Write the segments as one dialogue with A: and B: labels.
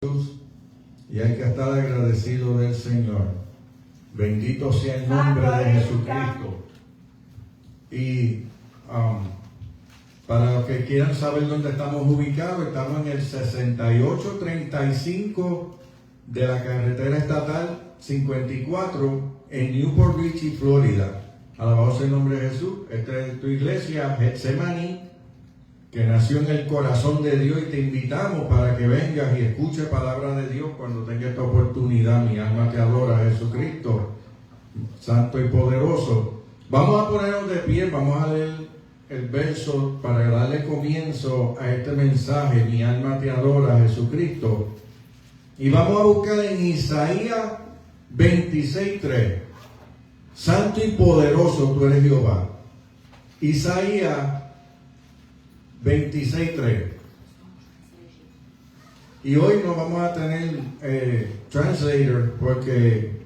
A: Y hay que estar agradecido del Señor. Bendito sea el nombre de Jesucristo. Y para los que quieran saber dónde estamos ubicados, estamos en el 6835 de la carretera estatal 54 en Newport Beach, Florida. Alabado sea el nombre de Jesús. Esta es tu iglesia, Getsemaní, que nació en el corazón de Dios, y te invitamos para que vengas y escuches palabra de Dios cuando tengas esta oportunidad. Mi alma te adora, Jesucristo, santo y poderoso. Vamos a ponernos de pie, vamos a leer el verso para darle comienzo a este mensaje. Mi alma te adora, Jesucristo. Y vamos a buscar en Isaías 26:3. Santo y poderoso tú eres Jehová. Isaías 26:3. Y hoy no vamos a tener translator porque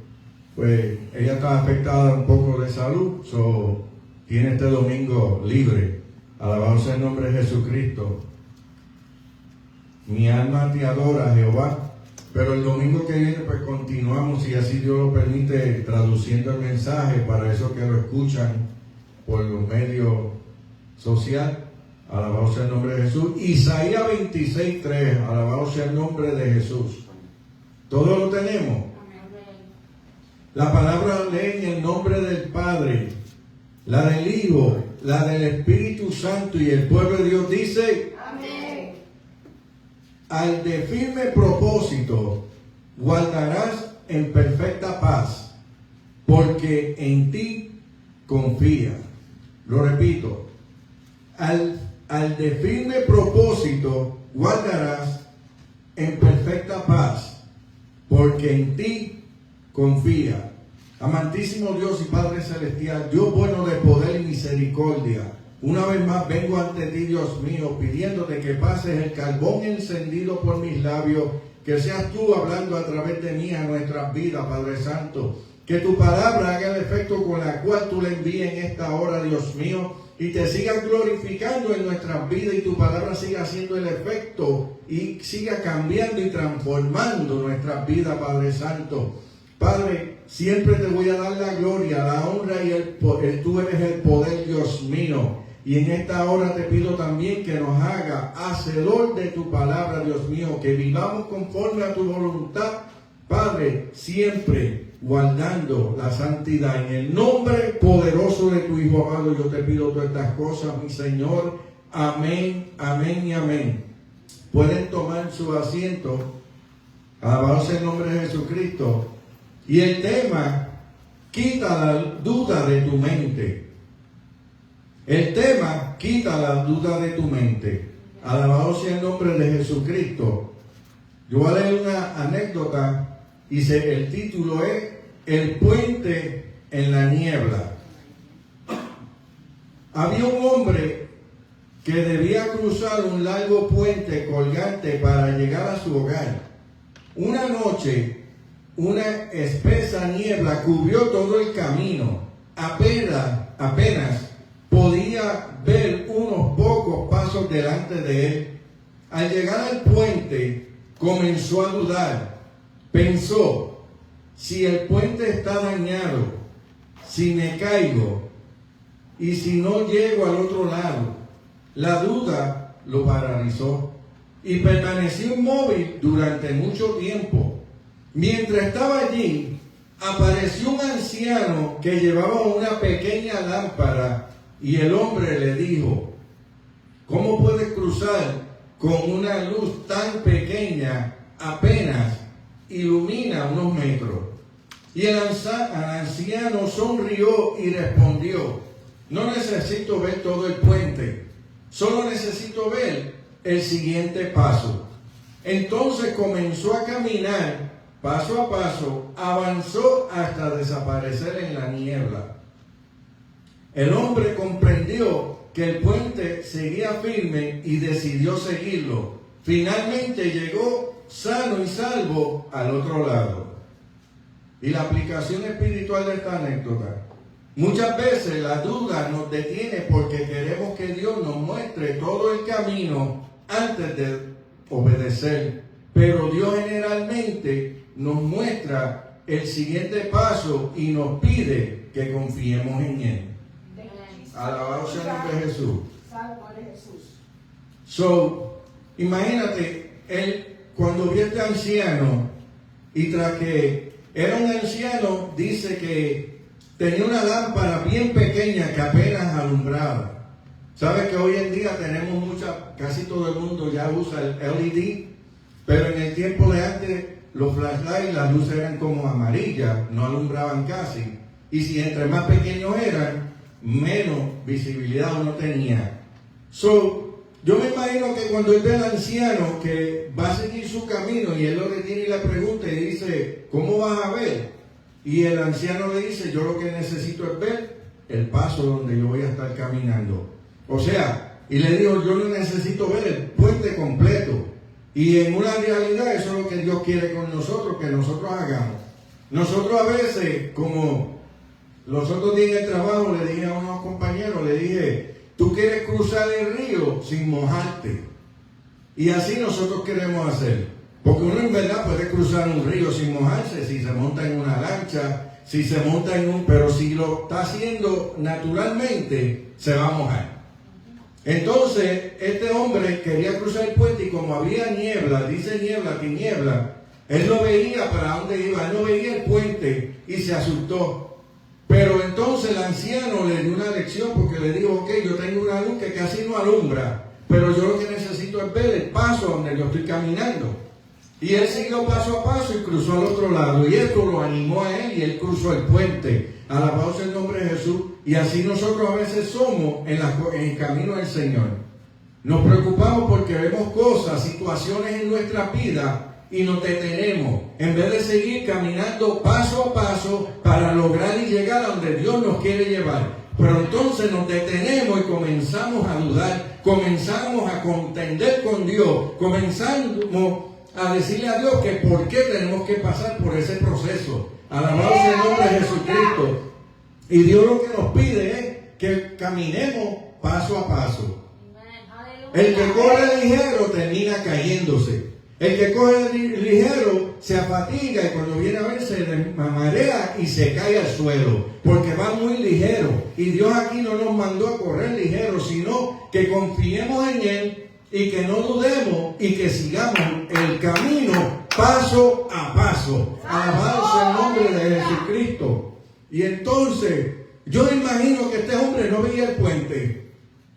A: pues ella está afectada un poco de salud, tiene este domingo libre. Alabado sea el nombre de Jesucristo. Mi alma te adora, Jehová. Pero el domingo que viene pues continuamos, si así Dios lo permite, traduciendo el mensaje para esos que lo escuchan por los medios sociales. Alabado sea el nombre de Jesús. Isaías 26:3. Alabado sea el nombre de Jesús. ¿Todo lo tenemos? La palabra lee en el nombre del Padre, la del Hijo, la del Espíritu Santo, y el pueblo de Dios dice: amén. Al de firme propósito guardarás en perfecta paz, porque en ti confía. Lo repito. Al de firme propósito guardarás en perfecta paz, porque en ti confía. Amantísimo Dios y Padre Celestial, Dios bueno de poder y misericordia, una vez más vengo ante ti, Dios mío, pidiéndote que pases el carbón encendido por mis labios, que seas tú hablando a través de mí a nuestras vidas, Padre Santo. Que tu palabra haga el efecto con la cual tú le envíes en esta hora, Dios mío, y te sigas glorificando en nuestras vidas, y tu palabra siga haciendo el efecto y siga cambiando y transformando nuestras vidas, Padre Santo. Padre, siempre te voy a dar la gloria, la honra y el poder. Tú eres el poder, Dios mío. Y en esta hora te pido también que nos haga hacedor de tu palabra, Dios mío, que vivamos conforme a tu voluntad, Padre, siempre guardando la santidad. En el nombre poderoso de tu Hijo amado, yo te pido todas estas cosas, mi Señor. Amén, amén y amén. Pueden tomar su asiento. Alabado sea el nombre de Jesucristo. Y el tema: quita la duda de tu mente. El tema: quita la duda de tu mente. Alabado sea el nombre de Jesucristo. Yo voy a leer una anécdota y el título es El puente en la niebla. Había un hombre que debía cruzar un largo puente colgante para llegar a su hogar. Una noche, una espesa niebla cubrió todo el camino. Apenas podía ver unos pocos pasos delante de él. Al llegar al puente, comenzó a dudar. Pensó: si el puente está dañado, si me caigo y si no llego al otro lado. La duda lo paralizó y permaneció inmóvil durante mucho tiempo. Mientras estaba allí, apareció un anciano que llevaba una pequeña lámpara, y el hombre le dijo: ¿cómo puedes cruzar con una luz tan pequeña? Apenas ilumina unos metros. Y el anciano sonrió y respondió: no necesito ver todo el puente, solo necesito ver el siguiente paso. Entonces comenzó a caminar paso a paso, avanzó hasta desaparecer en la niebla. El hombre comprendió que el puente seguía firme y decidió seguirlo. Finalmente llegó sano y salvo al otro lado. Y la aplicación espiritual de esta anécdota: muchas veces la duda nos detiene porque queremos que Dios nos muestre todo el camino antes de obedecer pero Dios generalmente nos muestra el siguiente paso y nos pide que confiemos en Él. Alabado sea el nombre de Jesús. So, imagínate, él cuando vio a este anciano, y tras que era un anciano, dice que tenía una lámpara bien pequeña que apenas alumbraba. ¿Sabes que hoy en día tenemos casi todo el mundo ya usa el LED, pero en el tiempo de antes los flashlights, las luces eran como amarillas, no alumbraban casi. Y si entre más pequeños eran, menos visibilidad uno tenía. Yo me imagino que cuando él ve al anciano que va a seguir su camino y él lo detiene y le pregunta y dice, ¿cómo vas a ver? Y el anciano le dice, yo lo que necesito es ver el paso donde yo voy a estar caminando. O sea, y le dijo, yo no necesito ver el puente completo. Y en una realidad eso es lo que Dios quiere con nosotros, que nosotros hagamos. Nosotros a veces, como los otros días en el trabajo, le dije a unos compañeros, le dije, tú quieres cruzar el río sin mojarte. Y así nosotros queremos hacer. Porque uno en verdad puede cruzar un río sin mojarse, si se monta en una lancha, si se monta pero si lo está haciendo naturalmente, se va a mojar. Entonces, este hombre quería cruzar el puente y como había niebla, dice niebla, tiniebla, él no veía para dónde iba, él no veía el puente y se asustó. Pero entonces el anciano le dio una lección porque le dijo, ok, yo tengo una luz que casi no alumbra, pero yo lo que necesito es ver el paso donde yo estoy caminando. Y él siguió paso a paso y cruzó al otro lado. Y esto lo animó a él y él cruzó el puente. Alabado sea el nombre de Jesús. Y así nosotros a veces somos en el camino del Señor. Nos preocupamos porque vemos cosas, situaciones en nuestra vida y nos detenemos. En vez de seguir caminando paso a paso para lograr y llegar a donde Dios nos quiere llevar. Pero entonces nos detenemos y comenzamos a dudar. Comenzamos a contender con Dios. Comenzamos a decirle a Dios que por qué tenemos que pasar por ese proceso. Alabado sea el nombre de Jesucristo. Y Dios lo que nos pide es que caminemos paso a paso. El que corre ligero termina cayéndose. El que corre ligero se afatiga y cuando viene a ver se marea y se cae al suelo. Porque va muy ligero. Y Dios aquí no nos mandó a correr ligero, sino que confiemos en Él. Y que no dudemos y que sigamos el camino paso a paso. Alabado sea el nombre de Jesucristo. Y entonces, yo me imagino que este hombre no veía el puente.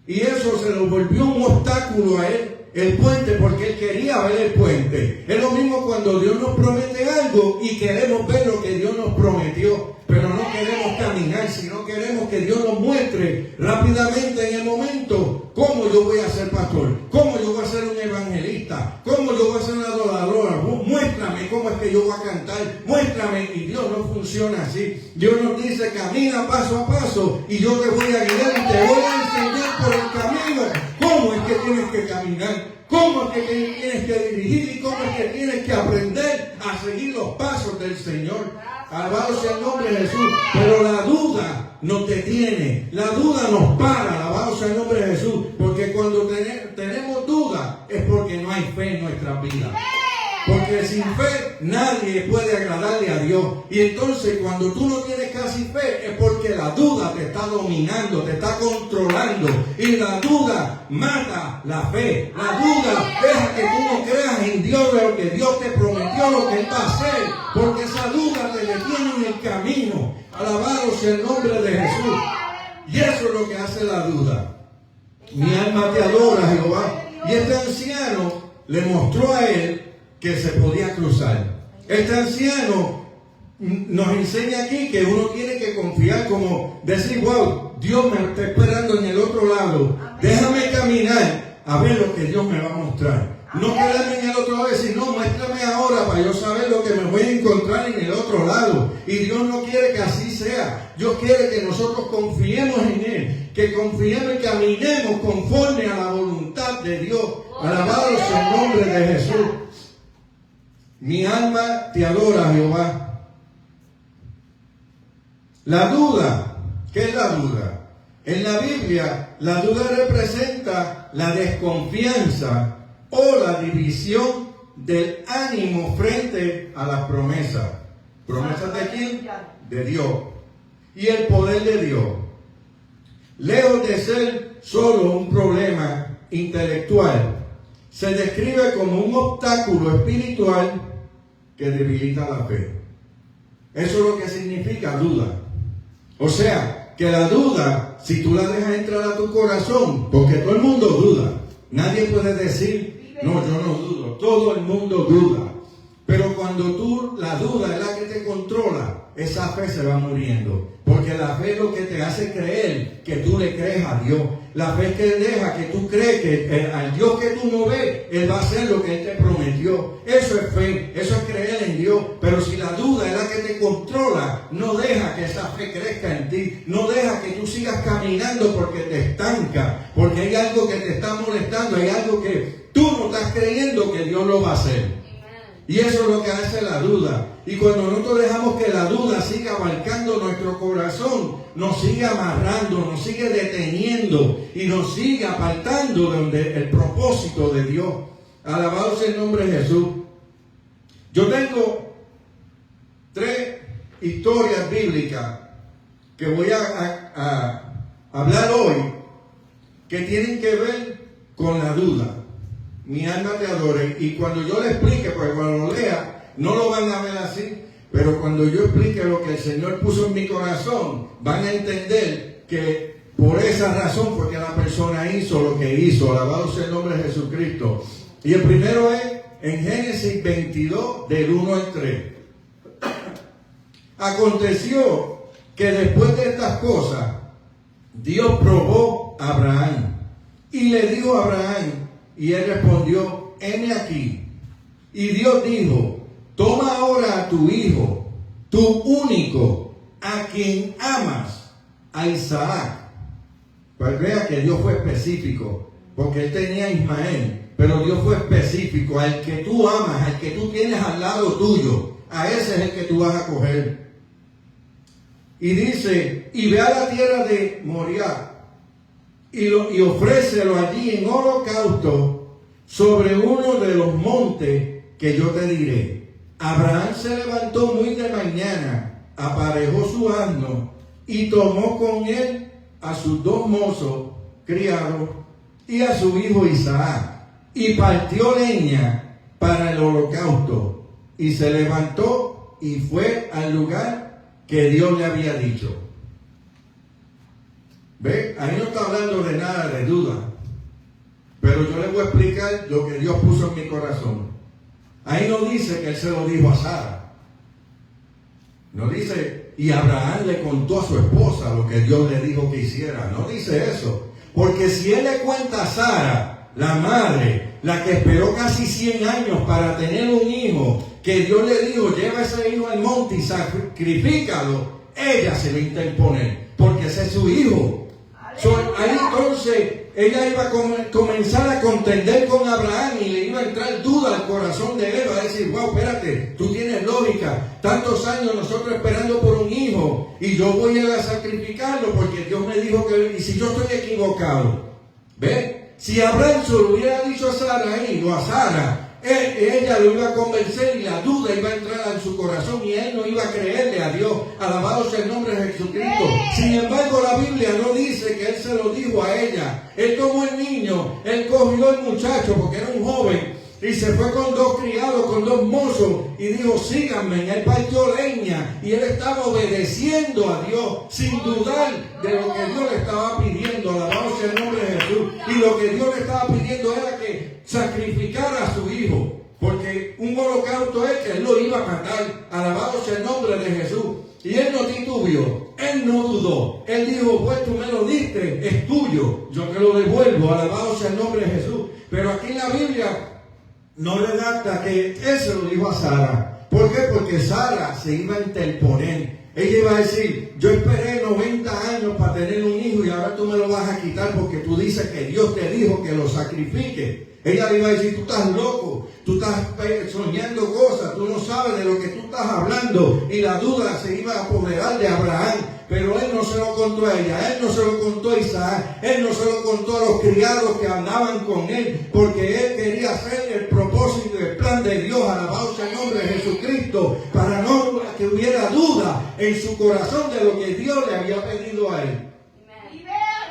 A: Y eso se lo volvió un obstáculo a él, el puente, porque él quería ver el puente. Es lo mismo cuando Dios nos promete algo y queremos ver lo que Dios nos prometió. Pero no queremos caminar, sino queremos que Dios nos muestre rápidamente en el momento cómo yo voy a ser pastor, cómo yo voy a ser un evangelista, cómo yo voy a ser una adoradora. Muéstrame cómo es que yo voy a cantar, muéstrame. Y Dios no funciona así. Dios nos dice, camina paso a paso y yo te voy a guiar y te voy a enseñar por el camino cómo es que tienes que caminar. ¿Cómo es que tienes que dirigir y cómo es que tienes que aprender a seguir los pasos del Señor? Alabado sea el nombre de Jesús. Pero la duda nos detiene, la duda nos para. Alabado sea el nombre de Jesús. Porque cuando tenemos duda es porque no hay fe en nuestras vidas. Porque sin fe nadie puede agradarle a Dios. Y entonces cuando tú no tienes casi fe es porque la duda te está dominando, te está controlando. Y la duda mata la fe. La duda deja que tú no creas en Dios, de lo que Dios te prometió, lo que Él va a hacer. Porque esa duda te detiene en el camino. Alabado sea el nombre de Jesús. Y eso es lo que hace la duda. Mi alma te adora, Jehová. Y este anciano le mostró a él que se podía cruzar. Este anciano nos enseña aquí que uno tiene que confiar, como decir, wow, Dios me está esperando en el otro lado. Déjame caminar a ver lo que Dios me va a mostrar. No quedarme en el otro lado y decir, no, muéstrame ahora para yo saber lo que me voy a encontrar en el otro lado. Y Dios no quiere que así sea. Dios quiere que nosotros confiemos en Él, que confiemos y caminemos conforme a la voluntad de Dios. Alabado sea el nombre de Jesús. Mi alma te adora, Jehová. La duda, ¿qué es la duda? En la Biblia, la duda representa la desconfianza o la división del ánimo frente a las promesas. ¿Promesas de quién? De Dios. Y el poder de Dios. Lejos de ser solo un problema intelectual, se describe como un obstáculo espiritual que debilita la fe. Eso es lo que significa duda. O sea, que la duda, si tú la dejas entrar a tu corazón, porque todo el mundo duda. Nadie puede decir, no, yo no dudo. Todo el mundo duda. Pero cuando la duda es la que te controla, esa fe se va muriendo. Porque la fe es lo que te hace creer que tú le crees a Dios. La fe es que deja que tú crees que al Dios que tú no ves, Él va a hacer lo que Él te prometió. Eso es fe, eso es creer en Dios. Pero si la duda es la que te controla, no deja que esa fe crezca en ti. No deja que tú sigas caminando porque te estanca. Porque hay algo que te está molestando, hay algo que tú no estás creyendo que Dios lo va a hacer. Y eso es lo que hace la duda. Y cuando nosotros dejamos que la duda siga abarcando nuestro corazón, nos sigue amarrando, nos sigue deteniendo y nos sigue apartando de el propósito de Dios. Alabado sea el nombre de Jesús. Yo tengo 3 historias bíblicas que voy a hablar hoy que tienen que ver con la duda. Mi alma te adore. Y cuando yo le explique, porque cuando lo lea, no lo van a ver así, pero cuando yo explique lo que el Señor puso en mi corazón, van a entender que por esa razón fue que la persona hizo lo que hizo. Alabado sea el nombre de Jesucristo. Y el primero es en Génesis 22, del 1 al 3. Aconteció que después de estas cosas, Dios probó a Abraham y le dijo a Abraham, y él respondió, heme aquí. Y Dios dijo, toma ahora a tu hijo, tu único, a quien amas, a Isaac. Pues vea que Dios fue específico, porque él tenía a Ismael, pero Dios fue específico, al que tú amas, al que tú tienes al lado tuyo, a ese es el que tú vas a coger. Y dice, y ve a la tierra de Moriah, y ofrécelo allí en holocausto sobre uno de los montes que yo te diré. Abraham se levantó muy de mañana, aparejó su asno y tomó con él a sus 2 mozos criados y a su hijo Isaac, y partió leña para el holocausto, y se levantó y fue al lugar que Dios le había dicho. ¿Ve? Ahí no está hablando de nada de duda. Pero yo les voy a explicar lo que Dios puso en mi corazón. Ahí no dice que él se lo dijo a Sara. No dice, y Abraham le contó a su esposa lo que Dios le dijo que hiciera. No dice eso. Porque si él le cuenta a Sara, la madre, la que esperó casi 100 años para tener un hijo, que Dios le dijo, lleva ese hijo al monte y sacrifícalo, ella se le interpone, porque ese es su hijo. Ahí entonces ella iba a comenzar a contender con Abraham y le iba a entrar duda al corazón de él, va a decir, wow, espérate, tú tienes lógica, tantos años nosotros esperando por un hijo y yo voy a sacrificarlo porque Dios me dijo que, y si yo estoy equivocado, ¿ve? Si Abraham se lo hubiera dicho a Sara ahí, no a Sara, ella lo iba a convencer y la duda iba a entrar en su corazón y él no iba a creerle a Dios. Alabado sea el nombre de Jesucristo. Sin embargo, la Biblia no dice que él se lo dijo a ella. Él tomó el niño, él cogió el muchacho porque era un joven y se fue con 2 criados, con 2 mozos y dijo, síganme. Él partió leña y él estaba obedeciendo a Dios sin dudar de lo que Dios le estaba pidiendo. Alabado sea el nombre de Jesús. Y lo que Dios le estaba pidiendo era que sacrificara a su hijo, porque un holocausto es que él lo iba a matar. Alabado sea el nombre de Jesús. Y él no titubeó, él no dudó, él dijo, pues tú me lo diste, es tuyo, yo te lo devuelvo. Alabado sea el nombre de Jesús. Pero aquí en la Biblia no redacta que él se lo dijo a Sara. ¿Por qué? Porque Sara se iba a interponer. Ella iba a decir, yo esperé 90 años para tener un hijo y ahora tú me lo vas a quitar porque tú dices que Dios te dijo que lo sacrifique. Ella le iba a decir, tú estás loco, tú estás soñando cosas, tú no sabes de lo que tú estás hablando. Y la duda se iba a apoderar de Abraham. Pero él no se lo contó a ella, él no se lo contó a Isaac, él no se lo contó a los criados que andaban con él, porque él quería hacer el propósito propósito y el plan de Dios, alabado sea el nombre de Jesucristo, para no que hubiera duda en su corazón de lo que Dios le había pedido a él.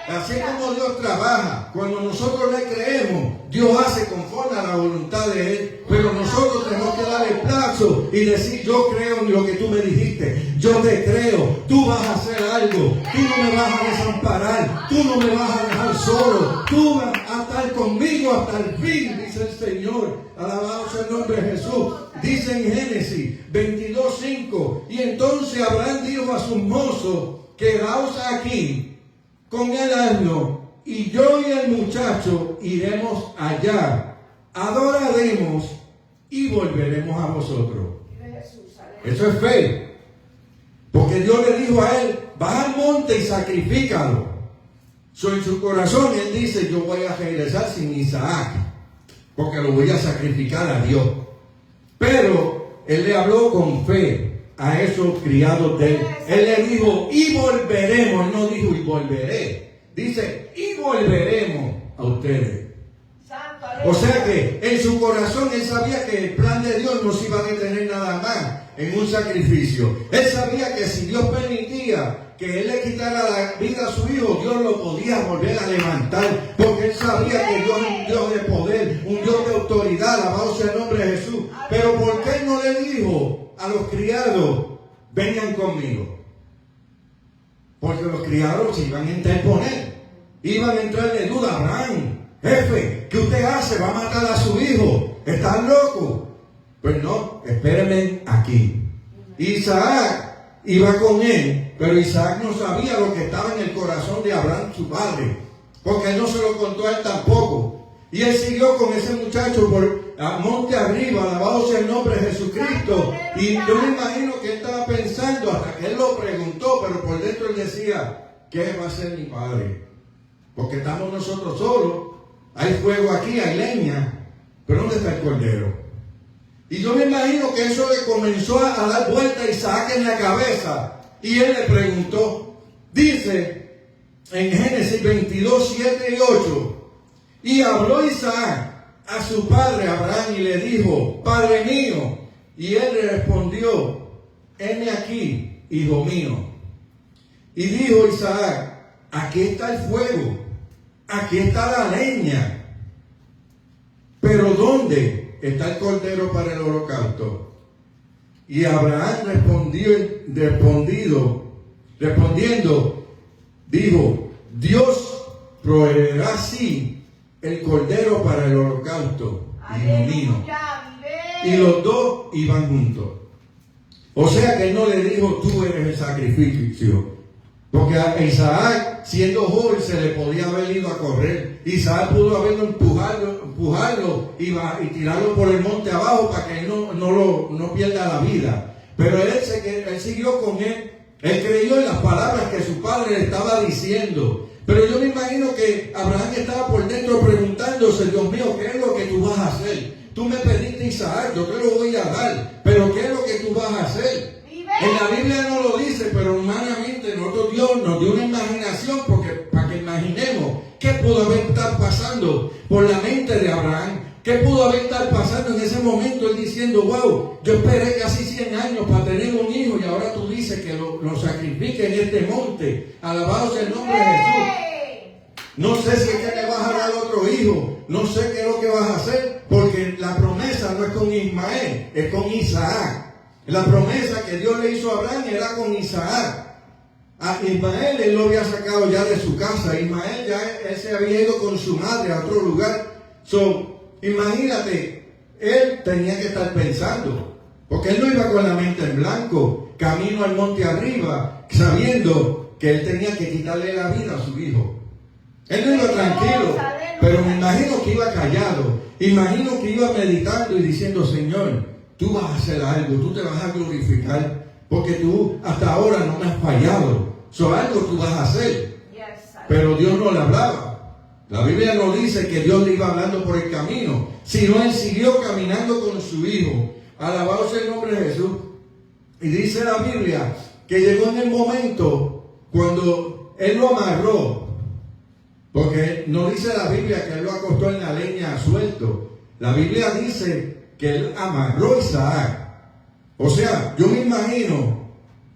A: Así es como Dios trabaja. Cuando nosotros le creemos, Dios hace conforme a la voluntad de Él. Pero nosotros tenemos que dar el plazo y decir, yo creo en lo que tú me dijiste. Yo te creo. Tú vas a hacer algo. Tú no me vas a desamparar. Tú no me vas a dejar solo. Tú vas a estar conmigo hasta el fin, dice el Señor. Alabado sea el nombre de Jesús. Dice en Génesis 22:5. Y entonces Abraham dijo a sus mozos, quedaos aquí con el asno, y yo y el muchacho iremos allá, adoraremos y volveremos a vosotros. Eso es fe. Porque Dios le dijo a él, baja al monte y sacrifícalo. En su corazón él dice, yo voy a regresar sin Isaac, porque lo voy a sacrificar a Dios. Pero él le habló con fe a esos criados de él. Él le dijo, y volveremos. Él no dijo, y volveré. Dice, y volveremos a ustedes. O sea que en su corazón él sabía que el plan de Dios no se iba a detener nada más en un sacrificio. Él sabía que si Dios permitía que él le quitara la vida a su hijo, Dios lo podía volver a levantar, porque él sabía que Dios es un Dios de poder, un Dios de autoridad, alabado sea el nombre de Jesús. Pero ¿por qué no le dijo a los criados, vengan conmigo? Porque los criados se iban a interponer, iban a entrarle duda. Abraham, jefe, ¿qué usted hace? ¿Va a matar a su hijo? ¿Estás loco? Pues no, espérenme aquí. Isaac iba con él, pero Isaac no sabía lo que estaba en el corazón de Abraham, su padre, porque él no se lo contó a él tampoco. Y él siguió con ese muchacho por monte arriba, alabado sea el nombre de Jesucristo. Y yo me imagino que él estaba pensando, hasta que él lo preguntó, pero por dentro él decía, ¿qué va a hacer mi padre? Porque estamos nosotros solos, hay fuego aquí, hay leña, pero ¿dónde está el cordero? Y yo me imagino que eso le comenzó a dar vuelta a Isaac en la cabeza. Y él le preguntó, dice en Génesis 22, 7 y 8, y habló Isaac a su padre Abraham y le dijo, Padre mío. Y él le respondió, heme aquí, hijo mío. Y dijo Isaac, aquí está el fuego, aquí está la leña, pero ¿dónde está el cordero para el holocausto? Y Abraham respondiendo, dijo, Dios proveerá así el cordero para el holocausto, hijo mío. Y los dos iban juntos. O sea que él no le dijo, tú eres el sacrificio. Porque a Isaac, siendo joven, se le podía haber ido a correr. Isaac pudo haberlo empujarlo y tirarlo por el monte abajo para que él no pierda la vida. Pero él siguió con él. Él creyó en las palabras que su padre le estaba diciendo. Pero yo me imagino que Abraham estaba por dentro preguntándose, Dios mío, ¿qué es lo que tú vas a hacer? Tú me pediste Isaac, yo te lo voy a dar, pero ¿qué es lo que tú vas a hacer? En la Biblia no lo dice, pero humanamente nosotros Dios nos dio una imaginación para que imaginemos qué pudo haber estado pasando por la mente de Abraham. ¿Qué pudo haber estado pasando en ese momento? Él diciendo, wow, yo esperé casi 100 años para tener un hijo y ahora tú dices que lo sacrifique en este monte. Alabado sea el nombre de Jesús. No sé si es que le vas a dar otro hijo. No sé qué es lo que vas a hacer, porque la promesa no es con Ismael, es con Isaac. La promesa que Dios le hizo a Abraham era con Isaac. A Ismael él lo había sacado ya de su casa. Ismael ya él se había ido con su madre a otro lugar. Imagínate, él tenía que estar pensando, porque él no iba con la mente en blanco, camino al monte arriba, sabiendo que él tenía que quitarle la vida a su hijo. Él no iba tranquilo, pero me imagino que iba callado. Imagino que iba meditando y diciendo, Señor, tú vas a hacer algo, tú te vas a glorificar, porque tú hasta ahora no me has fallado. Algo tú vas a hacer. Pero Dios no le hablaba. La Biblia no dice que Dios le iba hablando por el camino, sino él siguió caminando con su hijo. Alabado sea el nombre de Jesús. Y dice la Biblia que llegó en el momento cuando él lo amarró, porque no dice la Biblia que él lo acostó en la leña suelto. La Biblia dice que él amarró a Isaac. O sea, yo me imagino,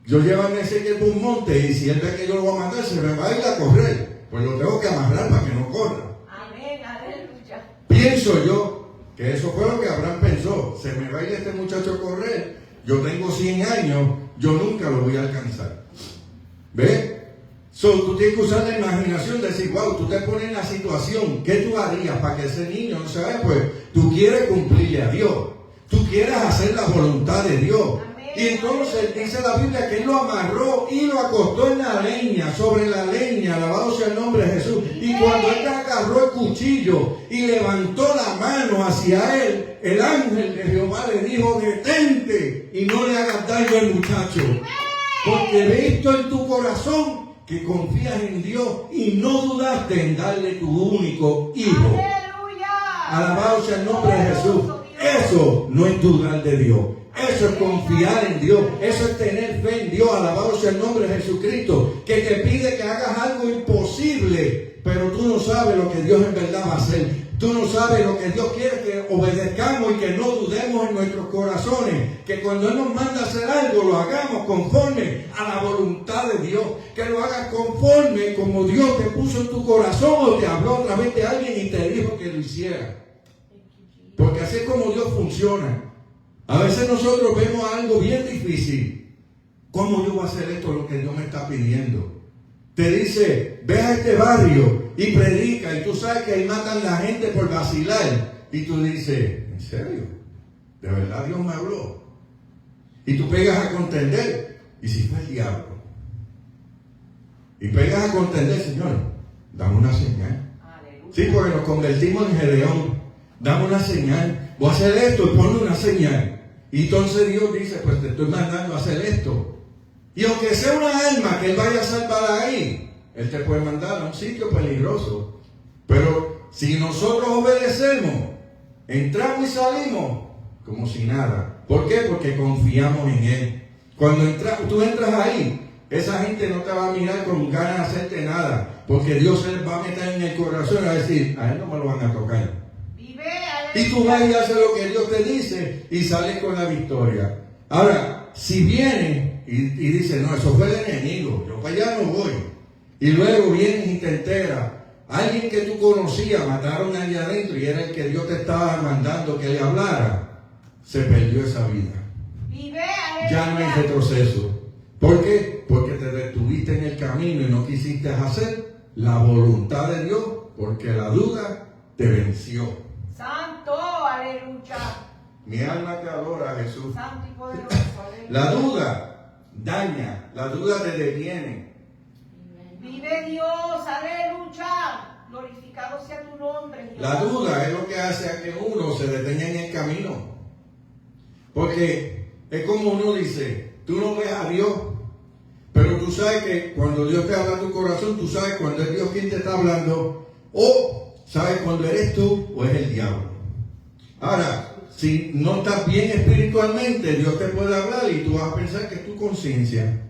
A: yo llevarme ese que por un monte y si él ve que yo lo voy a matar, se me va a ir a correr. Pues lo tengo que amarrar para que no corra.
B: Amén, aleluya.
A: Pienso yo que eso fue lo que Abraham pensó. Se me va a ir este muchacho a correr. Yo tengo 100 años, yo nunca lo voy a alcanzar. ¿Ves? Tú tienes que usar la imaginación de decir, wow, tú te pones en la situación, ¿qué tú harías para que ese niño no se vaya? Pues tú quieres cumplirle a Dios, tú quieres hacer la voluntad de Dios.
B: Amén.
A: Y entonces dice la Biblia que él lo amarró y lo acostó en la leña, sobre la leña, alabado sea el nombre de Jesús. Y cuando él agarró el cuchillo y levantó la mano hacia él, el ángel de Jehová le dijo, detente y no le hagas daño al muchacho. Porque he visto en tu corazón que confías en Dios y no dudaste en darle tu único hijo.
B: Aleluya.
A: Alabado sea el nombre de Jesús. Eso no es dudar de Dios. Eso es confiar en Dios. Eso es tener fe en Dios. Alabado sea el nombre de Jesucristo. Que te pide que hagas algo imposible, pero tú no sabes lo que Dios en verdad va a hacer. Tú no sabes lo que Dios quiere, que obedezcamos y que no dudemos en nuestros corazones. Que cuando Él nos manda a hacer algo, lo hagamos conforme a la voluntad de Dios. Que lo hagas conforme como Dios te puso en tu corazón o te habló a través de alguien y te dijo que lo hiciera. Porque así es como Dios funciona. A veces nosotros vemos algo bien difícil. ¿Cómo yo voy a hacer esto, lo que Dios me está pidiendo? Te dice, ve a este barrio y predica, y tú sabes que ahí matan a la gente por vacilar. Y tú dices, ¿en serio? ¿De verdad Dios me habló? Y tú pegas a contender, y si fue el diablo. Y pegas a contender, Señor, dame una señal.
B: Aleluya.
A: Sí, porque nos convertimos en Gedeón. Dame una señal. Voy a hacer esto y ponle una señal. Y entonces Dios dice, pues te estoy mandando a hacer esto. Y aunque sea una alma que Él vaya a salvar ahí, Él te puede mandar a un sitio peligroso. Pero si nosotros obedecemos, entramos y salimos como si nada. ¿Por qué? Porque confiamos en Él. Cuando tú entras ahí, esa gente no te va a mirar con ganas de hacerte nada. Porque Dios se les va a meter en el corazón y va a decir, a Él no me lo van a tocar.
B: Vive,
A: Y tú vas y haces lo que Dios te dice y sales con la victoria. Ahora, si viene y dice, no, eso fue el enemigo, yo para allá no voy. Y luego vienes y te enteras, alguien que tú conocías mataron allí adentro y era el que Dios te estaba mandando que le hablara, se perdió esa vida.
B: Vive,
A: Ya no hay retroceso. ¿Por qué? Porque te detuviste en el camino y no quisiste hacer la voluntad de Dios, porque la duda te venció.
B: Santo, aleluya.
A: Mi alma te adora, Jesús.
B: Santo y poderoso, aleluya.
A: La duda daña, la duda te detiene.
B: Vive Dios, aleluya. Glorificado sea tu nombre, Dios.
A: La duda es lo que hace a que uno se detenga en el camino. Porque es como uno dice, tú no ves a Dios, pero tú sabes que cuando Dios te habla a tu corazón, tú sabes cuando es Dios quien te está hablando, o sabes cuando eres tú o es el diablo. Ahora, si no estás bien espiritualmente, Dios te puede hablar y tú vas a pensar que es tu conciencia,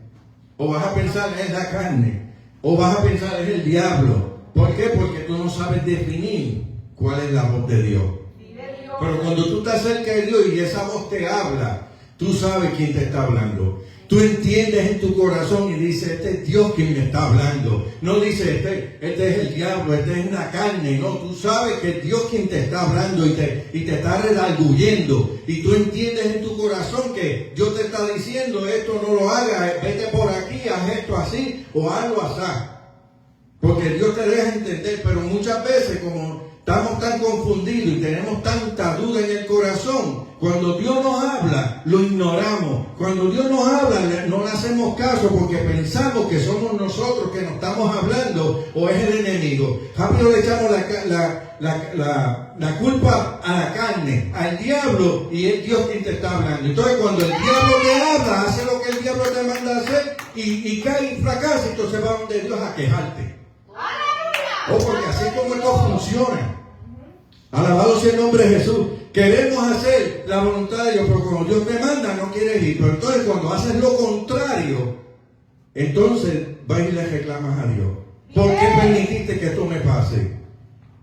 A: o vas a pensar es la carne, o vas a pensar es el diablo. ¿Por qué? Porque tú no sabes definir cuál es la voz de Dios.
B: Vive Dios.
A: Pero cuando tú estás cerca de Dios y esa voz te habla, tú sabes quién te está hablando. Tú entiendes en tu corazón y dices, este es Dios quien me está hablando. No dice, este es el diablo, este es la carne. No, tú sabes que es Dios quien te está hablando y te está redarguyendo. Y tú entiendes en tu corazón que Dios te está diciendo, esto no lo hagas, vete por aquí, haz esto así o hazlo así. Porque Dios te deja entender, pero muchas veces como estamos tan confundidos y tenemos tanta duda en el corazón, cuando Dios nos habla, lo ignoramos. Cuando Dios nos habla, no le hacemos caso porque pensamos que somos nosotros que nos estamos hablando o es el enemigo. Rápido le echamos la culpa a la carne, al diablo, y es Dios quien te está hablando. Entonces cuando el diablo te habla, hace lo que el diablo te manda a hacer y cae y fracasa, y entonces va donde Dios a quejarte. Oh, porque así es como esto funciona. Alabado sea el nombre de Jesús. Queremos hacer la voluntad de Dios, pero cuando Dios te manda no quieres ir. Pero entonces cuando haces lo contrario, entonces vas y le reclamas a Dios. ¿Por qué permitiste que esto me pase?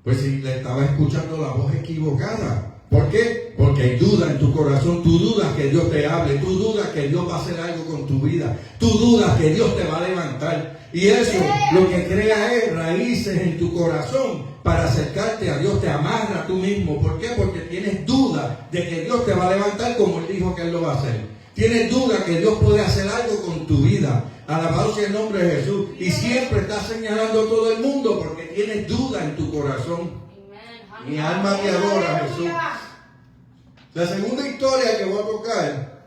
A: Pues si le estaba escuchando la voz equivocada. ¿Por qué? Porque hay duda en tu corazón. Tú dudas que Dios te hable. Tú dudas que Dios va a hacer algo con tu vida. Tú dudas que Dios te va a levantar. Y eso lo que crea es raíces en tu corazón para acercarte a Dios. Te amarra tú mismo. ¿Por qué? Porque tienes duda de que Dios te va a levantar como Él dijo que Él lo va a hacer. Tienes duda que Dios puede hacer algo con tu vida. Alabado sea el nombre de Jesús. Y siempre estás señalando a todo el mundo porque tienes duda en tu corazón. Mi alma te adora, Jesús. La segunda historia que voy a tocar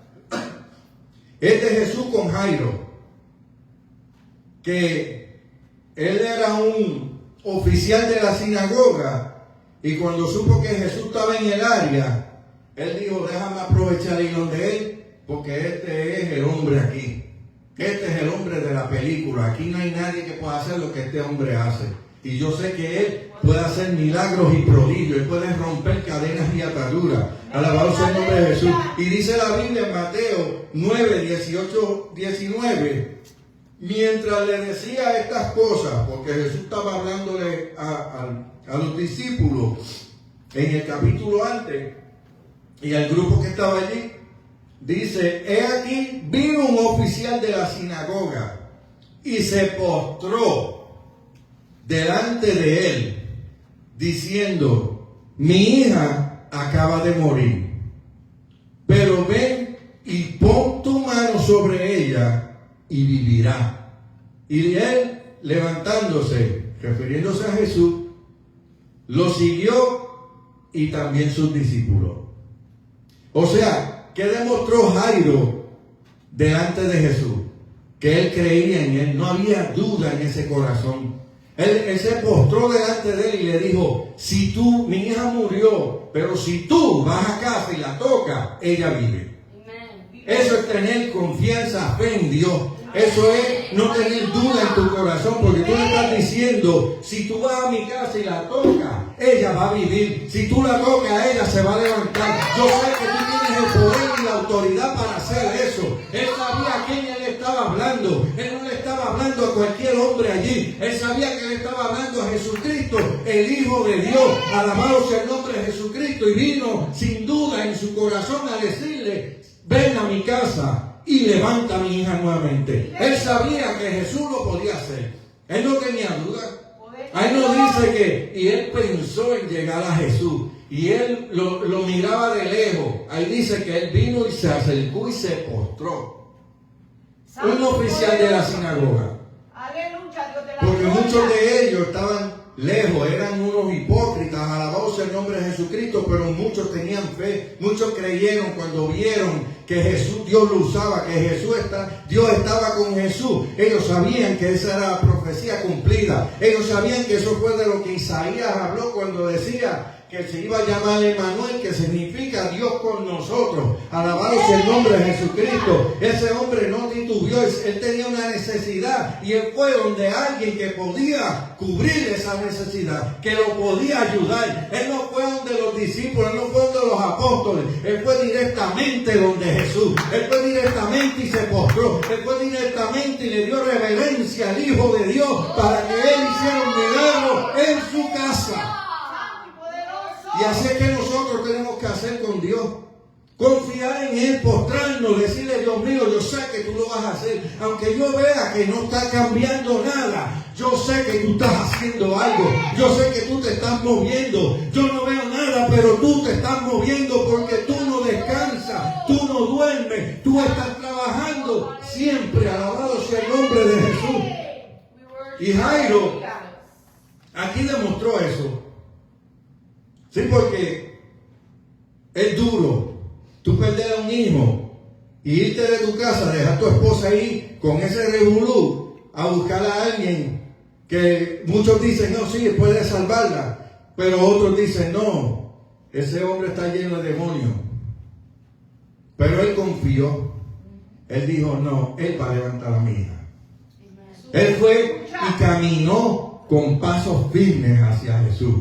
A: es de Jesús con Jairo, que él era un oficial de la sinagoga y cuando supo que Jesús estaba en el área, él dijo, déjame aprovechar ir donde él, porque este es el hombre aquí. Este es el hombre de la película. Aquí no hay nadie que pueda hacer lo que este hombre hace. Y yo sé que Él puede hacer milagros y prodigios. Él puede romper cadenas y ataduras. Alabado sea el nombre de Jesús. Y dice la Biblia en Mateo 9, 18, 19. Mientras le decía estas cosas, porque Jesús estaba hablándole a los discípulos en el capítulo antes, y al grupo que estaba allí, dice, he aquí, vino un oficial de la sinagoga y se postró delante de él, diciendo, mi hija acaba de morir, pero ven y pon tu mano sobre ella y vivirá. Y él, levantándose, refiriéndose a Jesús, lo siguió y también sus discípulos. O sea, ¿qué demostró Jairo delante de Jesús? Que él creía en él, no había duda en ese corazón. Él se postró delante de él y le dijo, si tú, mi hija murió, pero si tú vas a casa y la tocas, ella vive. Eso es tener confianza, fe en Dios. Eso es no tener duda en tu corazón, porque tú le estás diciendo, si tú vas a mi casa y la tocas, ella va a vivir. Si tú la tocas, ella se va a levantar. Yo sé que tú tienes el poder y la autoridad para hacer eso. Él sabía a quién él estaba hablando. Él no le estaba hablando a cualquier hombre allí. Él sabía que le estaba hablando a Jesucristo, el Hijo de Dios. Alabado sea el nombre de Jesucristo. Y vino sin duda en su corazón a decirle, ven a mi casa y levanta a mi hija nuevamente. Él sabía que Jesús lo podía hacer. Él no tenía duda. Ahí nos dice que, y él pensó en llegar a Jesús. Y él lo miraba de lejos. Ahí dice que él vino y se acercó y se postró. Un oficial de la sinagoga. Porque muchos de ellos estaban lejos, eran unos hipócritas, alabados sea el nombre de Jesucristo, pero muchos tenían fe, muchos creyeron cuando vieron que Jesús, Dios lo usaba, que Dios estaba con Jesús. Ellos sabían que esa era la profecía cumplida, ellos sabían que eso fue de lo que Isaías habló cuando decía que se iba a llamar Emmanuel, que significa Dios con nosotros. Alabado sea el nombre de Jesucristo. Ese hombre no titubeó, él tenía una necesidad y él fue donde alguien que podía cubrir esa necesidad, que lo podía ayudar. Él no fue donde los discípulos, él no fue donde los apóstoles, él fue directamente donde Jesús. Él fue directamente y se postró. Él fue directamente y le dio reverencia al Hijo de Dios para que él hiciera un milagro en su casa. Y así es que nosotros tenemos que hacer con Dios. Confiar en Él, postrarnos, decirle, Dios mío, yo sé que tú lo vas a hacer. Aunque yo vea que no está cambiando nada, yo sé que tú estás haciendo algo. Yo sé que tú te estás moviendo. Yo no veo nada, pero tú te estás moviendo porque tú no descansas, tú no duermes, tú estás trabajando siempre. Alabado sea el nombre de Jesús. Y Jairo aquí demostró eso. Sí, porque es duro tú perder a un hijo y irte de tu casa, dejar a tu esposa ahí con ese revolú a buscar a alguien que muchos dicen, no, sí, puede salvarla, pero otros dicen, no, ese hombre está lleno de demonios. Pero él confió, él dijo, no, él va a levantar a mi hija. Él fue y caminó con pasos firmes hacia Jesús.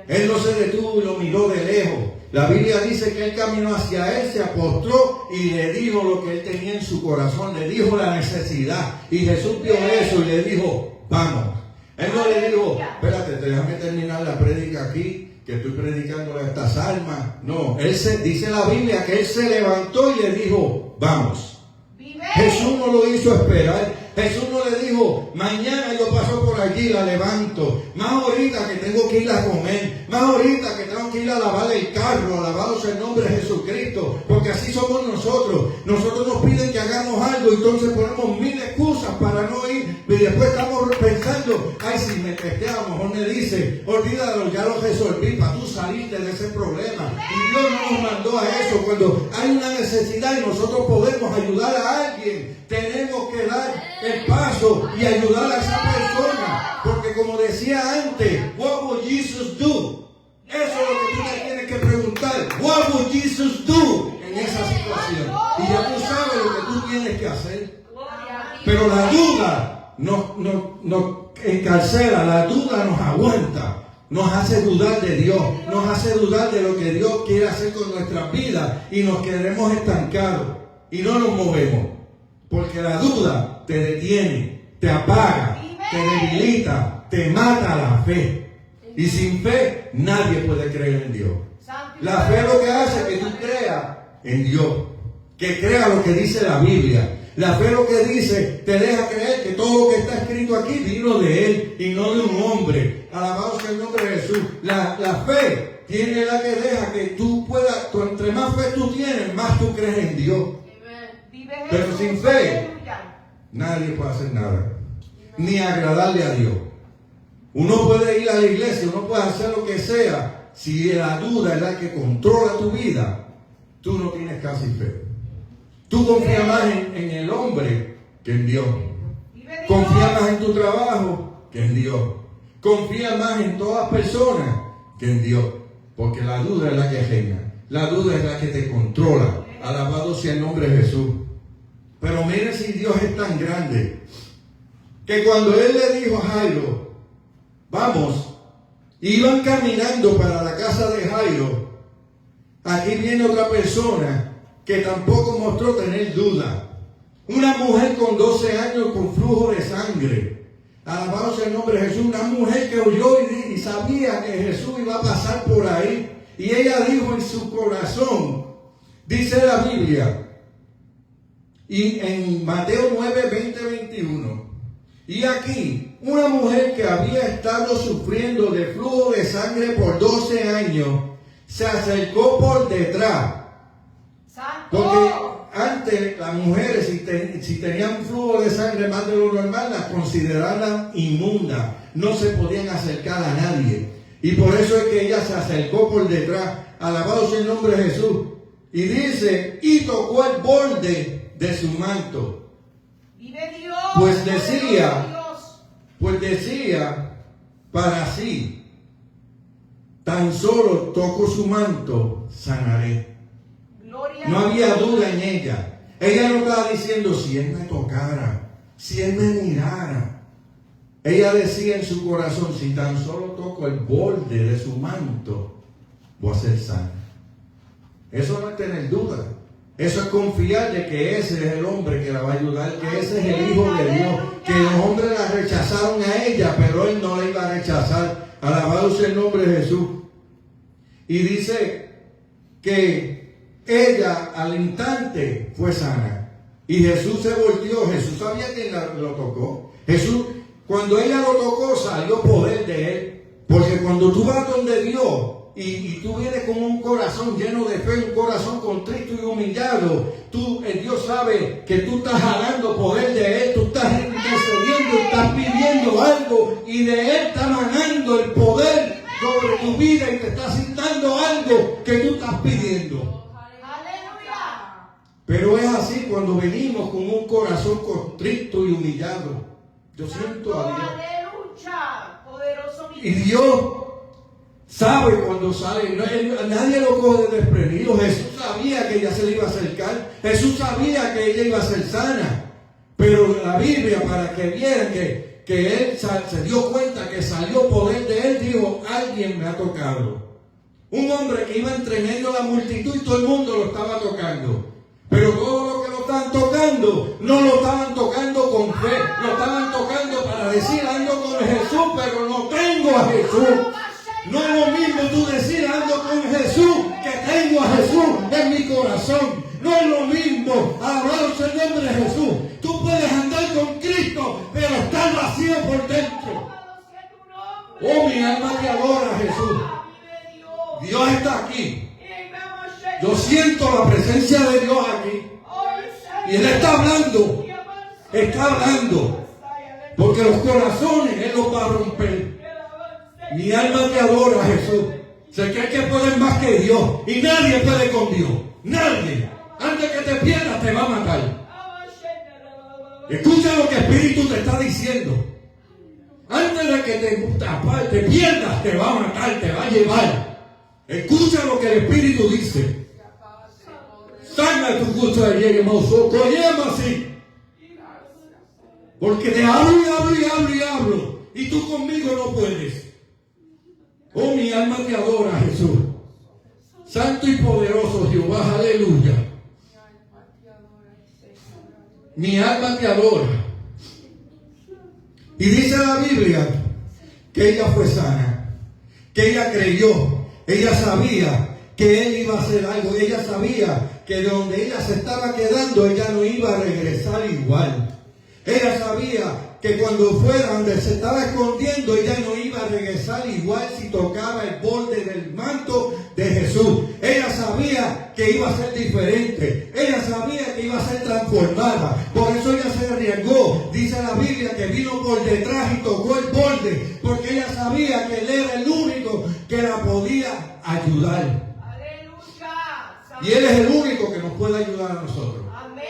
A: Él no se detuvo y lo miró de lejos. La Biblia dice que él caminó hacia él, se postró y le dijo lo que él tenía en su corazón, le dijo la necesidad. Y Jesús vio eso y le dijo, vamos. Él no le dijo, espérate, déjame terminar la prédica aquí que estoy predicándole estas almas. No, dice la Biblia que él se levantó y le dijo, vamos. Jesús no lo hizo esperar. Jesús no le dijo, mañana yo paso por allí, la levanto. Más ahorita que tengo que ir a comer. Más ahorita que tengo que ir a lavar el carro. Alabado sea el nombre de Jesucristo. Porque así somos nosotros. Nosotros nos piden que hagamos algo. Entonces ponemos mil excusas para no ir. Y después estamos pensando, ay, si me testé, a lo mejor me dice, olvídalo, ya lo resolví para tú salirte de ese problema. Y Dios no nos mandó a eso. Cuando hay una necesidad y nosotros podemos ayudar a alguien, tenemos que dar el paso y ayudar a esa persona. Porque como decía antes, what would Jesus do? Eso es lo que tú te tienes que preguntar. What would Jesus do en esa situación? Y ya tú sabes lo que tú tienes que hacer. Pero la duda nos encarcela, la duda nos aguanta. Nos hace dudar de Dios, nos hace dudar de lo que Dios quiere hacer con nuestras vidas y nos quedaremos estancados y no nos movemos. Porque la duda te detiene, te apaga, te debilita, te mata la fe. Y sin fe nadie puede creer en Dios. La fe lo que hace es que tú creas en Dios, que creas lo que dice la Biblia. La fe lo que dice, te deja creer que todo lo que está escrito aquí vino de Él y no de un hombre. Alabado sea el nombre de Jesús. La fe tiene la que deja que tú puedas, entre más fe tú tienes, más tú crees en Dios. Pero sin fe, nadie puede hacer nada, ni agradarle a Dios. Uno puede ir a la iglesia, uno puede hacer lo que sea. Si la duda es la que controla tu vida, tú no tienes casi fe. Tú confías más en el hombre que en Dios. Confías más en tu trabajo que en Dios. Confías más en todas personas que en Dios. Porque la duda es la que reina. La duda es la que te controla. Alabado sea el nombre de Jesús. Pero miren si Dios es tan grande, que cuando Él le dijo a Jairo, vamos, iban caminando para la casa de Jairo. Aquí viene otra persona que tampoco mostró tener duda. Una mujer con 12 años con flujo de sangre. Alabado sea el nombre de Jesús. Una mujer que oyó y sabía que Jesús iba a pasar por ahí. Y ella dijo en su corazón, dice la Biblia, y en Mateo 9, 20, 21. Y aquí, una mujer que había estado sufriendo de flujo de sangre por 12 años, se acercó por detrás. Porque antes las mujeres, si tenían flujo de sangre más de lo normal, las consideraban inmundas. No se podían acercar a nadie. Y por eso es que ella se acercó por detrás. Alabado sea el nombre de Jesús. Y dice, y tocó el borde de su manto.
B: Vive Dios.
A: Pues decía para sí, tan solo toco su manto, sanaré. No había duda en ella. Ella no estaba diciendo, si Él me tocara, si Él me mirara. Ella decía en su corazón, si tan solo toco el borde de su manto, voy a ser sana. Eso no es tener duda. Eso es confiar de que ese es el hombre que la va a ayudar, que ese es el Hijo de Dios, que los hombres la rechazaron a ella, pero Él no la iba a rechazar. Alabado sea el nombre de Jesús. Y dice que ella al instante fue sana. Y Jesús se volvió. Jesús sabía quién lo tocó. Jesús, cuando ella lo tocó, salió poder de Él. Porque cuando tú vas donde Dios, y tú vienes con un corazón lleno de fe, un corazón contrito y humillado, Dios sabe que tú estás jalando poder de Él, tú estás intercediendo, estás pidiendo algo y de Él está emanando el poder sobre tu vida y te está citando algo que tú estás pidiendo.
B: Aleluya.
A: Pero es así cuando venimos con un corazón contrito y humillado. Yo siento a Dios.
B: Aleluya. Poderoso mi
A: Y Dios sabe cuando sale, nadie lo coge de desprevenido. Jesús sabía que ella se le iba a acercar. Jesús sabía que ella iba a ser sana. Pero la Biblia, para que vieran que él se dio cuenta que salió poder de él, dijo, alguien me ha tocado. Un hombre que iba entre medio de la multitud y todo el mundo lo estaba tocando. Pero todos los que lo estaban tocando, no lo estaban tocando con fe. Lo estaban tocando para decir, ando con Jesús, pero no tengo a Jesús. No es lo mismo tú decir, corazón. No es lo mismo. Alabado sea el nombre de Jesús. Tú puedes andar con Cristo, pero estar vacío por dentro. Oh, mi alma te adora, Jesús. Dios está aquí. Yo siento la presencia de Dios aquí. Y Él está hablando. Está hablando. Porque los corazones Él los va a romper. Mi alma te adora, Jesús. Se cree que pueden más que Dios. Y nadie puede con Dios. Nadie. Antes que te pierdas te va a matar. Escucha lo que el Espíritu te está diciendo. Antes de que te pierdas te va a matar, te va a llevar. Escucha lo que el Espíritu dice. Salga tu gusto de llegue, mozo. Así. Porque te hablo y hablo y hablo y hablo. Y tú conmigo no puedes. Oh, mi alma te adora, Jesús. Santo y poderoso Jehová, aleluya. Mi alma te adora. Y dice la Biblia que ella fue sana, que ella creyó, ella sabía que Él iba a hacer algo, ella sabía que de donde ella se estaba quedando, ella no iba a regresar igual. Ella sabía que cuando fuera donde se estaba escondiendo, ella no iba a regresar igual si tocaba el borde del manto de Jesús. Ella sabía que iba a ser diferente. Ella sabía que iba a ser transformada. Por eso ella se arriesgó. Dice la Biblia que vino por detrás y tocó el borde, porque ella sabía que Él era el único que la podía ayudar. ¡Aleluya! Y Él es el único que nos puede ayudar a nosotros. Amén.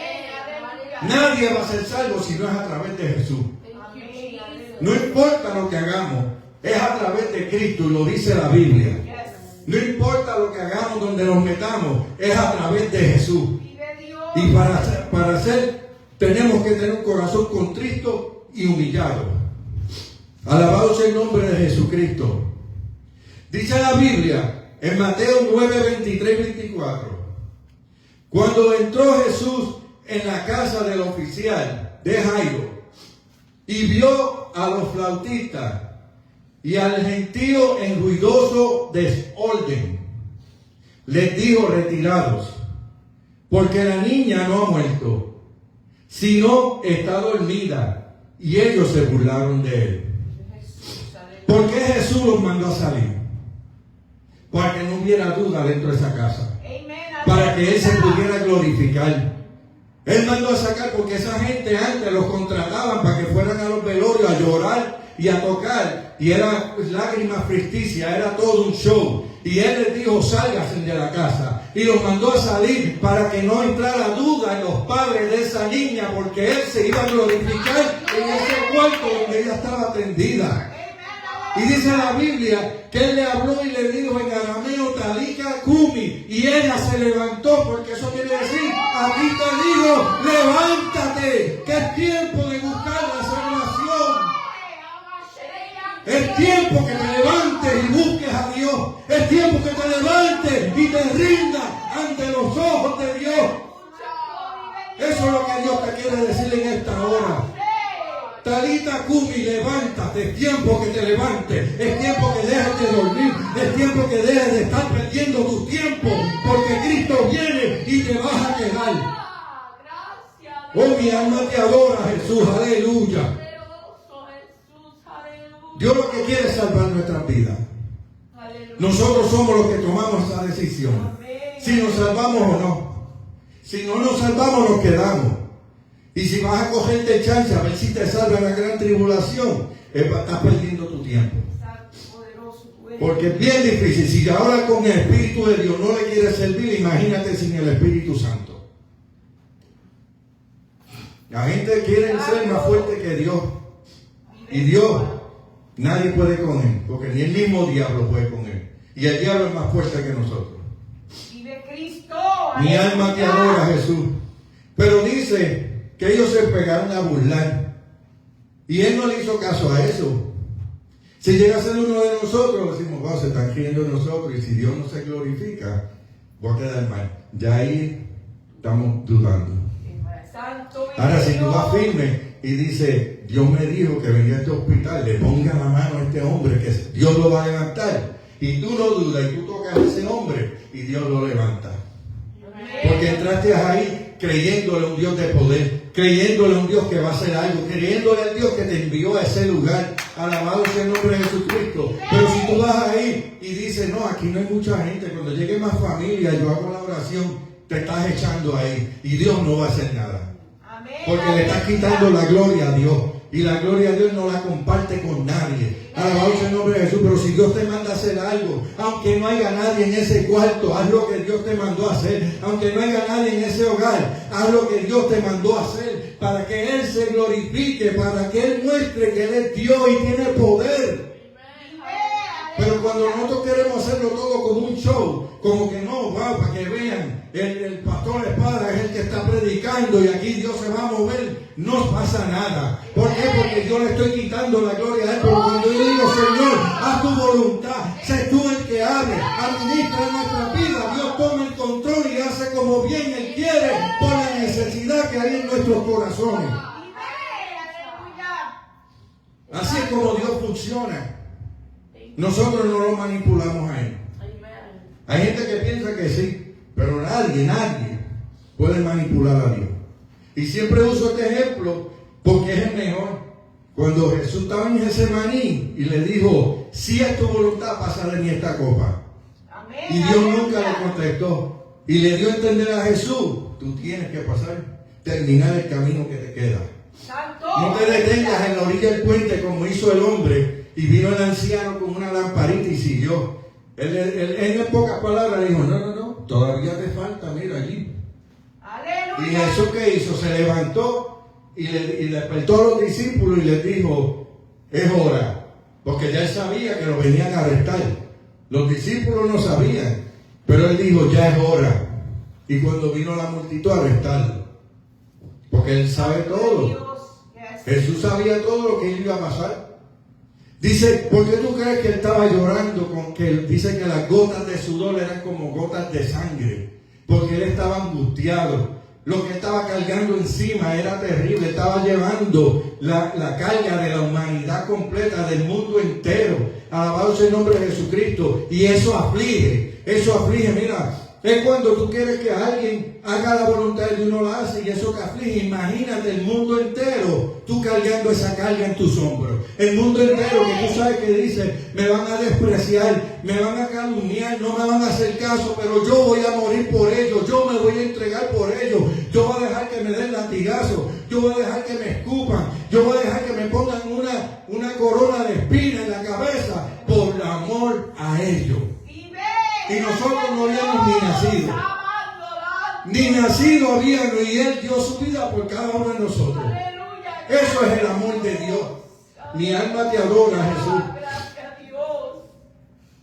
A: Nadie va a ser salvo si no es a través de Jesús. No importa lo que hagamos, es a través de Cristo, y lo dice la Biblia. No importa lo que hagamos, donde nos metamos, es a través de Jesús. Y para hacer, tenemos que tener un corazón contrito y humillado. Alabado sea el nombre de Jesucristo. Dice la Biblia en Mateo 9, 23 y 24. Cuando entró Jesús en la casa del oficial de Jairo y vio a los flautistas y al gentío en ruidoso desorden, les dijo: retirados, porque la niña no ha muerto, sino está dormida. Y ellos se burlaron de Él. ¿Por qué Jesús los mandó a salir? Para que no hubiera duda dentro de esa casa, para que Él se pudiera glorificar. Él mandó a sacar porque esa gente antes los contrataban para que fueran a los velorios a llorar y a tocar, y era lágrimas ficticias, era todo un show. Y Él les dijo: sálganse de la casa, y los mandó a salir para que no entrara duda en los padres de esa niña, porque Él se iba a glorificar en ese cuarto donde ella estaba tendida. Y dice la Biblia que Él le habló y le dijo en arameo: Talika Kumi, y ella se levantó, porque eso quiere decir: aquí te digo, levántate, que es tiempo de buscar la salvación. Es tiempo que te levantes y busques a Dios. Es tiempo que te levantes y te rindas ante los ojos de Dios. Eso es lo que Dios te quiere decir en esta hora. Talita Kumi, levántate. Es tiempo que te levantes. Es tiempo que dejes de dormir. Es tiempo que dejes de estar perdiendo tu tiempo, porque Cristo viene y te vas a quedar. Oh, mi alma te adora, Jesús. Aleluya. Dios lo que quiere es salvar nuestras vidas. Nosotros somos los que tomamos esa decisión. Si nos salvamos o no. Si no nos salvamos, nos quedamos. Y si vas a cogerte chance a ver si te salva en la gran tribulación, estás perdiendo tu tiempo. Porque es bien difícil. Si ahora con el Espíritu de Dios no le quieres servir, imagínate sin el Espíritu Santo. La gente quiere ser más fuerte que Dios. Y Dios, nadie puede con Él, porque ni el mismo diablo puede con Él. Y el diablo es más fuerte que nosotros.
B: Vive Cristo.
A: Mi alma te adora, Jesús. Pero dice que ellos se pegaron a burlar. Y Él no le hizo caso a eso. Si llega a ser uno de nosotros, decimos: wow, se están riendo de nosotros, y si Dios no se glorifica, voy a quedar mal. Ya ahí estamos dudando. Ahora, si tú vas firme y dices: Dios me dijo que venía a este hospital, le ponga la mano a este hombre, que Dios lo va a levantar, y tú no dudas, y tú tocas a ese hombre, y Dios lo levanta. Porque Porque entraste ahí creyéndole a un Dios de poder, creyéndole a un Dios que va a hacer algo, creyéndole al Dios que te envió a ese lugar. Alabado sea el nombre de Jesucristo. Pero si tú vas ahí y dices, no, aquí no hay mucha gente, cuando llegue más familia, yo hago la oración, te estás echando ahí y Dios no va a hacer nada. Porque le estás quitando la gloria a Dios. Y la gloria a Dios no la comparte con nadie. Alabado sea el nombre de Jesús. Pero si Dios te manda a hacer algo, aunque no haya nadie en ese cuarto, haz lo que Dios te mandó a hacer. Aunque no haya nadie en ese hogar, haz lo que Dios te mandó a hacer. Para que Él se glorifique, para que Él muestre que Él es Dios y tiene poder. Pero cuando nosotros queremos hacerlo todo como un show, como que no, wow, para que vean, el pastor Espada es el que está predicando y aquí Dios se va a mover, no pasa nada. ¿Por qué? Porque yo le estoy quitando la gloria a Él. Pero cuando yo digo, Señor, haz tu voluntad, sé tú el que hable, administra nuestra vida, Dios toma el control y hace como bien Él quiere por la necesidad que hay en nuestros corazones. Así es como Dios funciona. Nosotros no lo manipulamos a Él. Hay gente que piensa que sí, pero nadie puede manipular a Dios. Y siempre uso este ejemplo porque es el mejor. Cuando Jesús estaba en Getsemaní y le dijo, si es tu voluntad, pasa de mí esta copa. Y Dios nunca le contestó. Y le dio a entender a Jesús, tú tienes que pasar, terminar el camino que te queda. No te detengas en la orilla del puente como hizo el hombre. Y vino el anciano con una lamparita y siguió. Él en pocas palabras dijo, no, todavía te falta, mira allí. ¡Aleluya! Y Jesús, ¿qué hizo? Se levantó y despertó a los discípulos y les dijo, es hora. Porque ya él sabía que lo venían a arrestar. Los discípulos no sabían, pero él dijo, ya es hora. Y cuando vino la multitud a arrestarlo, porque él sabe todo. Jesús sabía todo lo que iba a pasar. Dice, ¿por qué tú crees que él estaba llorando? Dice que las gotas de sudor eran como gotas de sangre. Porque él estaba angustiado. Lo que estaba cargando encima era terrible. Estaba llevando la carga de la humanidad completa, del mundo entero. Alabado sea el nombre de Jesucristo. Y eso aflige. Mira, es cuando tú quieres que alguien haga la voluntad de Dios y no la hace, y eso te aflige. Imagínate el mundo entero, tú cargando esa carga en tus hombros. El mundo entero que tú sabes que dice, me van a despreciar, me van a calumniar, no me van a hacer caso, pero yo voy a morir por ellos, yo me voy a entregar por ellos, yo voy a dejar que me den latigazo, yo voy a dejar que me escupan, yo voy a dejar que me pongan una corona de espina en la cabeza por amor a ellos. Y nosotros no habíamos ni nacido habíamos, y Él dio su vida por cada uno de nosotros. Eso es el amor de Dios. Mi alma te adora, Jesús.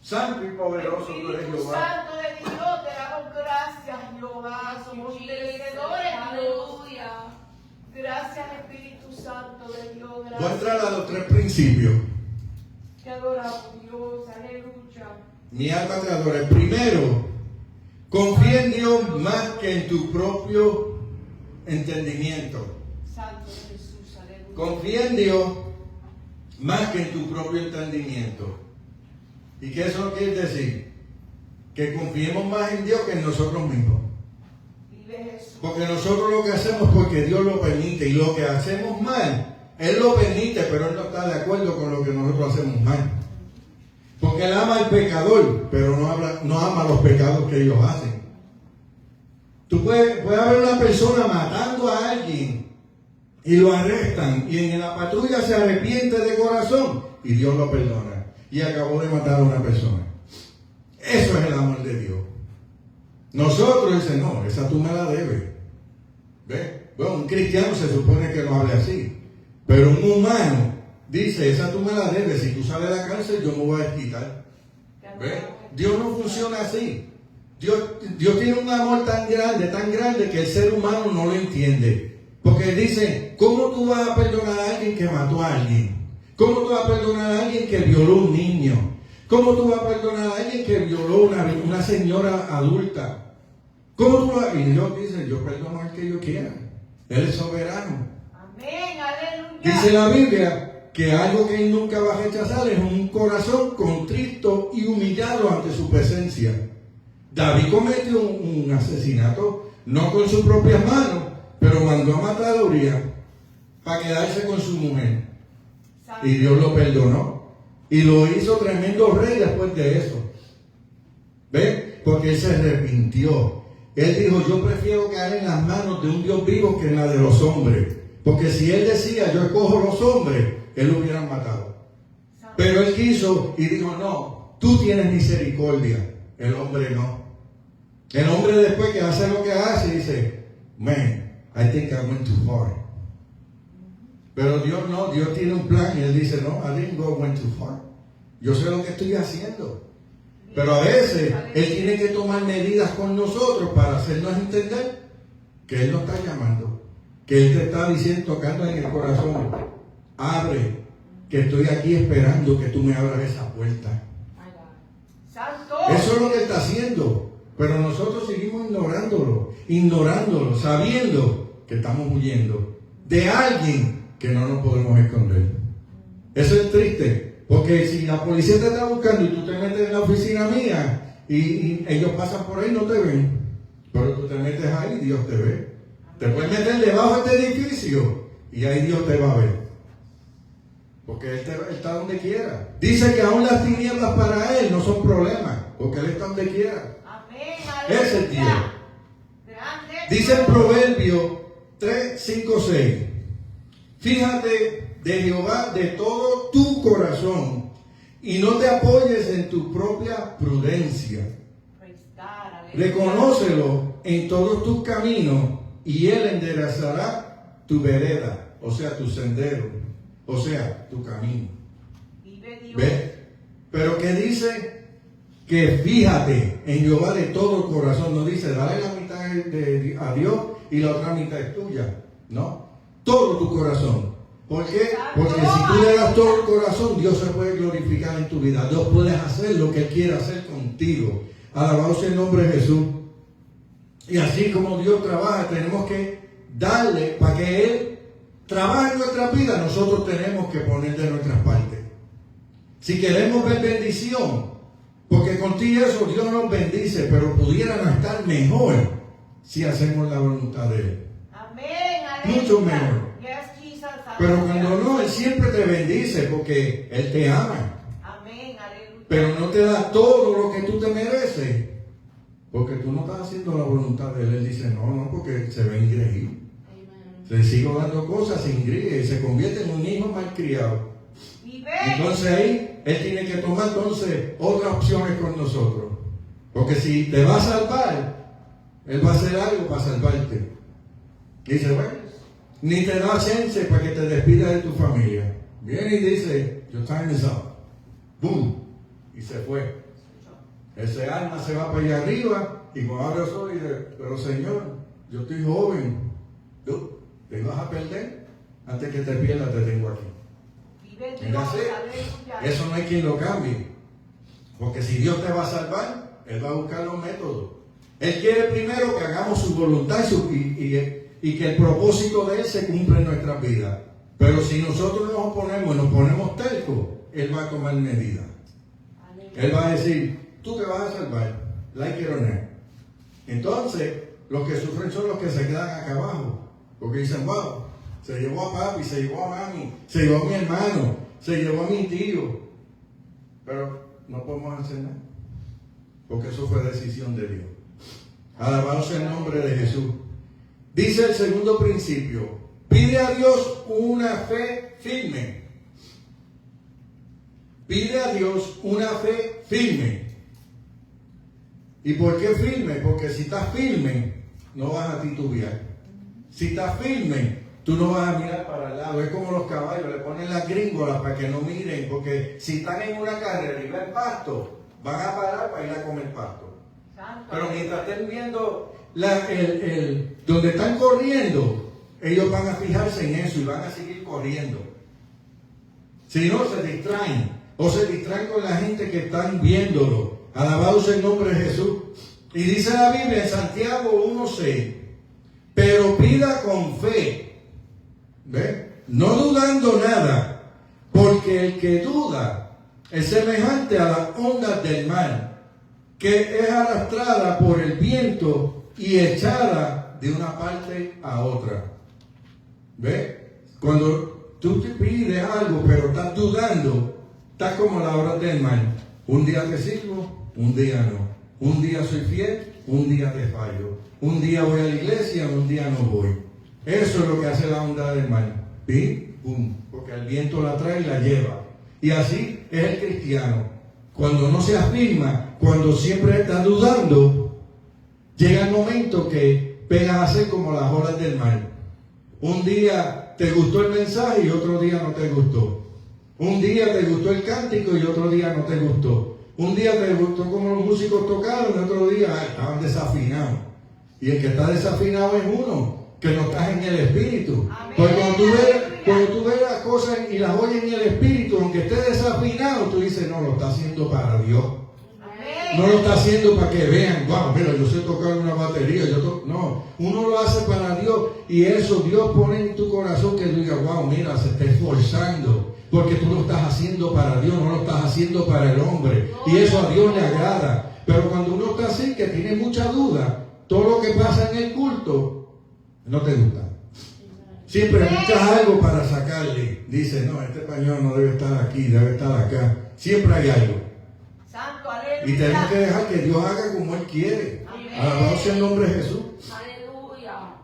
A: Santo y poderoso tú eres, Jehová.
B: Santo de Dios, te damos gracias, Jehová. Somos merecedores, aleluya. Gracias, Espíritu Santo de Dios.
A: Voy a entrar a los 3 principios.
B: Te adoramos, Dios, aleluya.
A: Mi alma te adora. Primero, confía en Dios más que en tu propio entendimiento.
B: Santo Jesús, aleluya.
A: Confía en Dios más que en tu propio entendimiento. ¿Y qué eso quiere decir? Que confiemos más en Dios que en nosotros mismos. Porque nosotros lo que hacemos porque Dios lo permite, y lo que hacemos mal, Él lo permite, pero Él no está de acuerdo con lo que nosotros hacemos mal. Porque Él ama al pecador, pero no ama los pecados que ellos hacen. Tú puedes haber una persona matando a alguien y lo arrestan, y en la patrulla se arrepiente de corazón y Dios lo perdona, y acabó de matar a una persona. Eso es el amor de Dios. Nosotros dicen, no, esa tú me la debes. ¿Ves? Bueno, un cristiano se supone que no hable así, pero un humano dice, esa tú me la debes, si tú sales de la cárcel yo me voy a desquitar. ¿Ves? Dios no funciona así. Dios tiene un amor tan grande que el ser humano no lo entiende. Porque dice, ¿cómo tú vas a perdonar a alguien que mató a alguien? ¿Cómo tú vas a perdonar a alguien que violó a un niño? ¿Cómo tú vas a perdonar a alguien que violó a una señora adulta? ¿Cómo tú vas? Y Dios dice, yo perdono al que yo quiera. Él es soberano.
B: Amén, aleluya.
A: Dice la Biblia que algo que Él nunca va a rechazar es un corazón contrito y humillado ante su presencia. David cometió un asesinato, no con sus propias manos, pero mandó a matar a Urías para quedarse con su mujer. Y Dios lo perdonó. Y lo hizo tremendo rey después de eso. ¿Ven? Porque él se arrepintió. Él dijo, yo prefiero caer en las manos de un Dios vivo que en la de los hombres. Porque si él decía, yo escojo los hombres, él lo hubieran matado. Pero él quiso y dijo, no, tú tienes misericordia. El hombre no. El hombre después que hace lo que hace, dice, man, I think I went too far. Pero Dios no, Dios tiene un plan y él dice, no, I didn't went too far. Yo sé lo que estoy haciendo. Pero a veces él tiene que tomar medidas con nosotros para hacernos entender que él nos está llamando, que él te está diciendo, tocando en el corazón, abre, que estoy aquí esperando que tú me abras esa puerta. Eso es lo que él está haciendo, pero nosotros seguimos ignorándolo, sabiendo que estamos huyendo de alguien que no nos podemos esconder. Eso es triste. Porque si la policía te está buscando y tú te metes en la oficina mía y ellos pasan por ahí, no te ven. Pero tú te metes ahí y Dios te ve. Te puedes meter debajo de este edificio y ahí Dios te va a ver. Porque Él está donde quiera. Dice que aún las tinieblas para Él no son problemas, porque Él está donde quiera.
B: Amén.
A: Ese es Dios. Dice en Proverbio 3, 5, 6. Fíjate de Jehová de todo tu corazón y no te apoyes en tu propia prudencia. Reconócelo en todos tus caminos y Él enderezará tu vereda, o sea, tu sendero, o sea, tu camino. ¿Ves? Pero que dice que fíjate en Jehová de todo el corazón. No dice dale la mitad a Dios y la otra mitad es tuya. No, todo tu corazón. ¿Por qué? Porque si tú le das todo el corazón, Dios se puede glorificar en tu vida. Dios puede hacer lo que Él quiere hacer contigo. Alabado sea el nombre de Jesús. Y así como Dios trabaja, tenemos que darle para que Él trabaje en nuestra vida. Nosotros tenemos que poner de nuestras partes. Si queremos ver bendición, porque contigo eso Dios nos bendice, pero pudiéramos estar mejor si hacemos la voluntad de Él.
B: Amén.
A: Mucho mejor. Pero cuando no, Él siempre te bendice porque Él te ama.
B: Amén, aleluya.
A: Pero no te da todo lo que tú te mereces. Porque tú no estás haciendo la voluntad de Él. Él dice, no, porque se ve ingreído. Le sigo dando cosas, se ingríe y se convierte en un hijo malcriado. Entonces ahí, Él tiene que tomar otras opciones con nosotros. Porque si te va a salvar, Él va a hacer algo para salvarte. Y dice, bueno, ni te da chance para que te despidas de tu familia. Viene y dice, your time is up. Boom. Y se fue. Ese alma se va para allá arriba y cuando abre los ojos y dice, pero Señor, yo estoy joven. Tú te vas a perder. Antes que te pierdas te tengo aquí. Eso no hay quien lo cambie. Porque si Dios te va a salvar, Él va a buscar los métodos. Él quiere primero que hagamos su voluntad y que el propósito de Él se cumpla en nuestras vidas. Pero si nosotros nos oponemos y nos ponemos tercos, Él va a tomar medidas. Él va a decir, tú te vas a salvar, like it or not. Entonces, los que sufren son los que se quedan acá abajo. Porque dicen, wow, se llevó a papi, se llevó a mami, se llevó a mi hermano, se llevó a mi tío. Pero no podemos hacer nada. Porque eso fue decisión de Dios. Alabado sea el nombre de Jesús. Dice el segundo principio, pide a Dios una fe firme. Pide a Dios una fe firme. ¿Y por qué firme? Porque si estás firme, no vas a titubear. Si estás firme, tú no vas a mirar para el lado. Es como los caballos, le ponen las gringolas para que no miren. Porque si están en una carrera y ven pasto, van a parar para ir a comer pasto. Pero mientras estén viendo donde están corriendo, ellos van a fijarse en eso y van a seguir corriendo. Si no, se distraen. O se distraen con la gente que están viéndolo. Alabado sea el nombre de Jesús. Y dice la Biblia en Santiago 1:6, pero pida con fe, ¿ve? No dudando nada, porque el que duda es semejante a las ondas del mar, que es arrastrada por el viento y echada de una parte a otra. ¿Ves? Cuando tú te pides algo, pero estás dudando, estás como la hora del mal. Un día te sirvo, un día no. Un día soy fiel, un día te fallo. Un día voy a la iglesia, un día no voy. Eso es lo que hace la onda del mal. Pim, pum, porque el viento la trae y la lleva. Y así es el cristiano. Cuando no se afirma, cuando siempre está dudando, llega el momento que pegas a ser como las olas del mar. Un día te gustó el mensaje y otro día no te gustó. Un día te gustó el cántico y otro día no te gustó. Un día te gustó como los músicos tocaron y otro día estaban desafinados. Y el que está desafinado es uno, que no estás en el espíritu.
B: Amén.
A: Porque cuando tú ves las cosas y las oyes en el espíritu, aunque esté desafinado, tú dices, no, lo está haciendo para Dios.
B: Amén.
A: No lo está haciendo para que vean, wow, mira, yo sé tocar una batería. No, uno lo hace para Dios y eso Dios pone en tu corazón que diga, wow, mira, se está esforzando. Porque tú lo estás haciendo para Dios, no lo estás haciendo para el hombre. Y eso a Dios le agrada. Pero cuando uno está así, que tiene mucha duda, todo lo que pasa en el culto no te gusta. Siempre buscas algo para sacarle. Dice, no, este pañuelo no debe estar aquí, debe estar acá. Siempre hay algo.
B: Santo, aleluya.
A: Y tenemos que dejar que Dios haga como Él quiere. Alabado sea el nombre de Jesús.
B: Aleluya.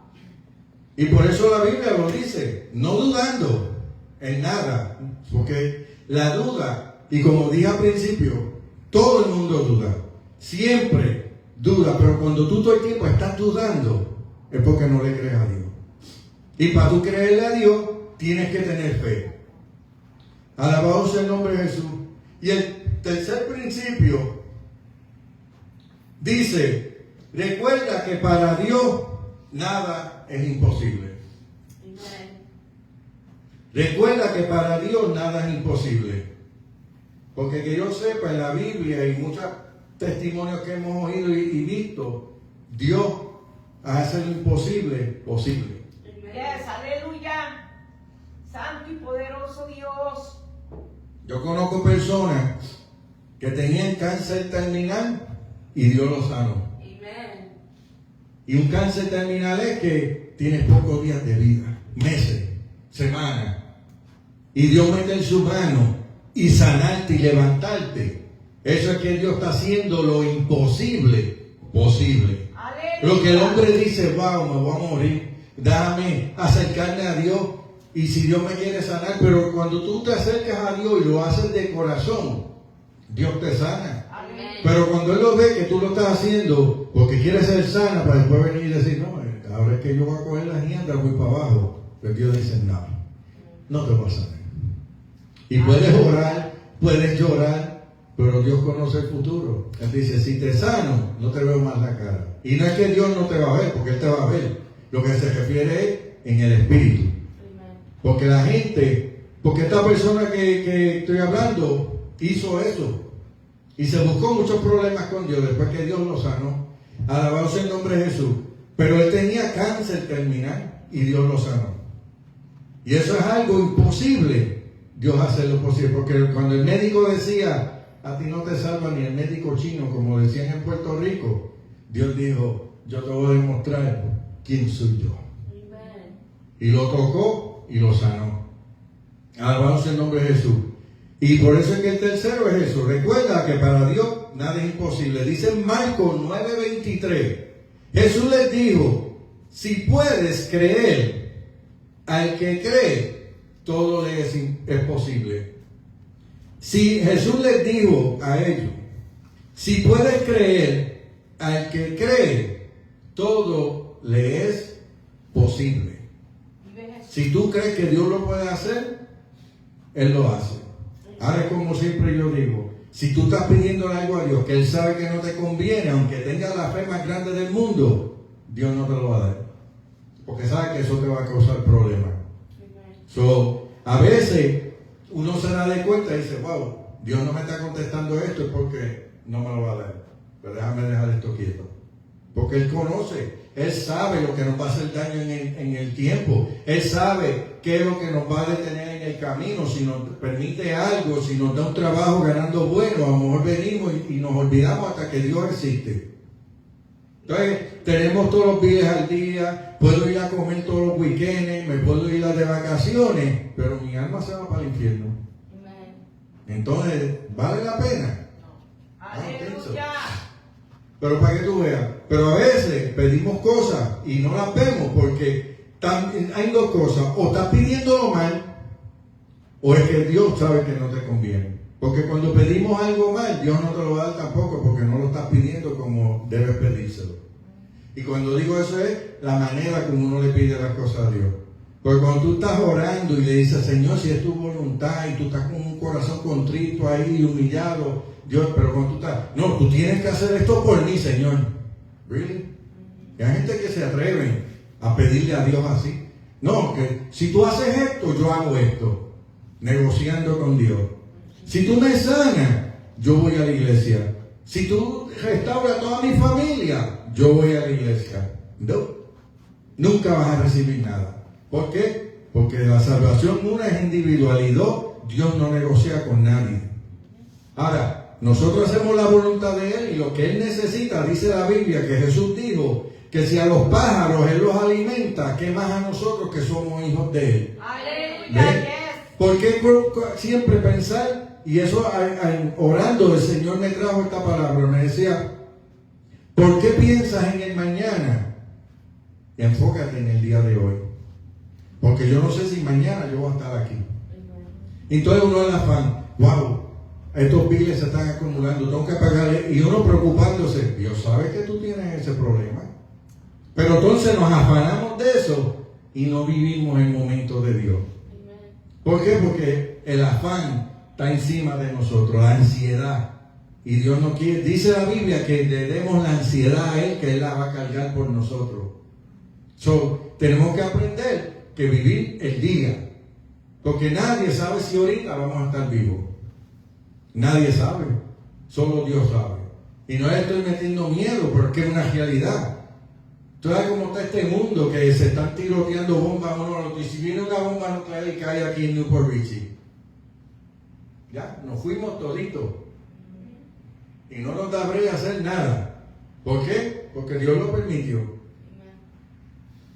A: Y por eso la Biblia lo dice, no dudando en nada. Porque la duda, y como dije al principio, todo el mundo duda. Siempre duda. Pero cuando tú todo el tiempo estás dudando, es porque no le crees a Dios. Y para tú creerle a Dios, tienes que tener fe. Alabado sea el nombre de Jesús. Y el tercer principio dice, recuerda que para Dios nada es imposible. Recuerda que para Dios nada es imposible. Porque que yo sepa, en la Biblia y muchos testimonios que hemos oído y visto, Dios hace lo imposible posible.
B: Yes, aleluya. Santo y poderoso Dios.
A: Yo conozco personas que tenían cáncer terminal y Dios los sanó.
B: Amén.
A: Y un cáncer terminal es que tienes pocos días de vida, meses, semanas. Y Dios mete en su mano y sanarte y levantarte. Eso es que Dios está haciendo lo imposible posible.
B: Aleluya.
A: Lo que el hombre dice, wow, me voy a morir, déjame acercarme a Dios. Y si Dios me quiere sanar, pero cuando tú te acercas a Dios y lo haces de corazón, Dios te sana.
B: Amén.
A: Pero cuando Él lo ve que tú lo estás haciendo porque quieres ser sana, para después venir y decir, no, ahora es que yo voy a coger la rienda, voy para abajo. Pero Dios dice, no te va a sanar. Y puedes orar, puedes llorar, pero Dios conoce el futuro. Él dice, si te sano, no te veo más la cara. Y no es que Dios no te va a ver, porque Él te va a ver. Lo que se refiere es en el espíritu. Porque la gente, porque esta persona que estoy hablando hizo eso. Y se buscó muchos problemas con Dios después que Dios lo sanó. Alabado sea el nombre de Jesús. Pero él tenía cáncer terminal y Dios lo sanó. Y eso es algo imposible. Dios hace lo posible. Porque cuando el médico decía, a ti no te salva ni el médico chino, como decían en Puerto Rico, Dios dijo, yo te voy a demostrar quién soy yo.
B: Amén.
A: Y lo tocó y lo sanó. Alabado sea el nombre de Jesús. Y por eso es que el tercero es eso. Recuerda que para Dios nada es imposible. Dice en Marcos 9:23. Jesús les dijo, si puedes creer, al que cree, todo le es posible. Si Jesús les dijo a ellos, si puedes creer, al que cree, todo le es posible. Si tú crees que Dios lo puede hacer, Él lo hace. Ahora, como siempre yo digo, si tú estás pidiendo algo a Dios que Él sabe que no te conviene, aunque tengas la fe más grande del mundo, Dios no te lo va a dar. Porque sabe que eso te va a causar problemas. So, a veces uno se da de cuenta y dice, wow, Dios no me está contestando esto, es porque no me lo va a dar. Pero déjame dejar esto quieto. Porque Él conoce. Él sabe lo que nos va a hacer daño en el tiempo. Él sabe qué es lo que nos va a detener en el camino. Si nos permite algo, si nos da un trabajo ganando bueno, a lo mejor venimos y nos olvidamos hasta que Dios existe. Entonces, tenemos todos los billetes al día, puedo ir a comer todos los weekends, me puedo ir de vacaciones, pero mi alma se va para el infierno. Entonces, ¿vale la pena?
B: Aleluya.
A: Pero para que tú veas, pero a veces pedimos cosas y no las vemos porque hay dos cosas, o estás pidiéndolo mal, o es que Dios sabe que no te conviene. Porque cuando pedimos algo mal, Dios no te lo va a dar tampoco porque no lo estás pidiendo como debes pedírselo. Y cuando digo eso es la manera como uno le pide las cosas a Dios. Porque cuando tú estás orando y le dices, Señor, si es tu voluntad y tú estás con un corazón contrito ahí, humillado, Dios, pero cuando tú estás, no, tú tienes que hacer esto por mí, Señor. ¿Really? Y hay gente que se atreve a pedirle a Dios así. No, que si tú haces esto, yo hago esto. Negociando con Dios. Si tú me sanas, yo voy a la iglesia. Si tú restauras toda mi familia, yo voy a la iglesia. No, nunca vas a recibir nada. ¿Por qué? Porque la salvación una es individual y dos, Dios no negocia con nadie. Ahora, nosotros hacemos la voluntad de Él y lo que Él necesita, dice la Biblia, que Jesús dijo, que si a los pájaros Él los alimenta, ¿qué más a nosotros que somos hijos de Él?
B: Aleluya. Yes.
A: ¿Por qué siempre pensar? Y eso orando el Señor me trajo esta palabra, me decía, ¿por qué piensas en el mañana? Enfócate en el día de hoy. Porque yo no sé si mañana yo voy a estar aquí. Entonces uno en afán, wow, estos biles se están acumulando, tengo que pagarle, y uno preocupándose, Dios sabe que tú tienes ese problema. Pero entonces nos afanamos de eso y no vivimos el momento de Dios. ¿Por qué? Porque el afán está encima de nosotros, la ansiedad. Y Dios no quiere, dice la Biblia que le demos la ansiedad a Él, que Él la va a cargar por nosotros. Tenemos que aprender que vivir el día. Porque nadie sabe si ahorita vamos a estar vivos. Nadie sabe. Solo Dios sabe. Y no le estoy metiendo miedo, pero es que es una realidad. Tú sabes cómo está este mundo, que se están tiroteando bombas uno al otro. Y si viene una bomba nuclear y cae aquí en Newport Richie, ya, nos fuimos toditos. Y no nos da brega hacer nada. ¿Por qué? Porque Dios lo permitió.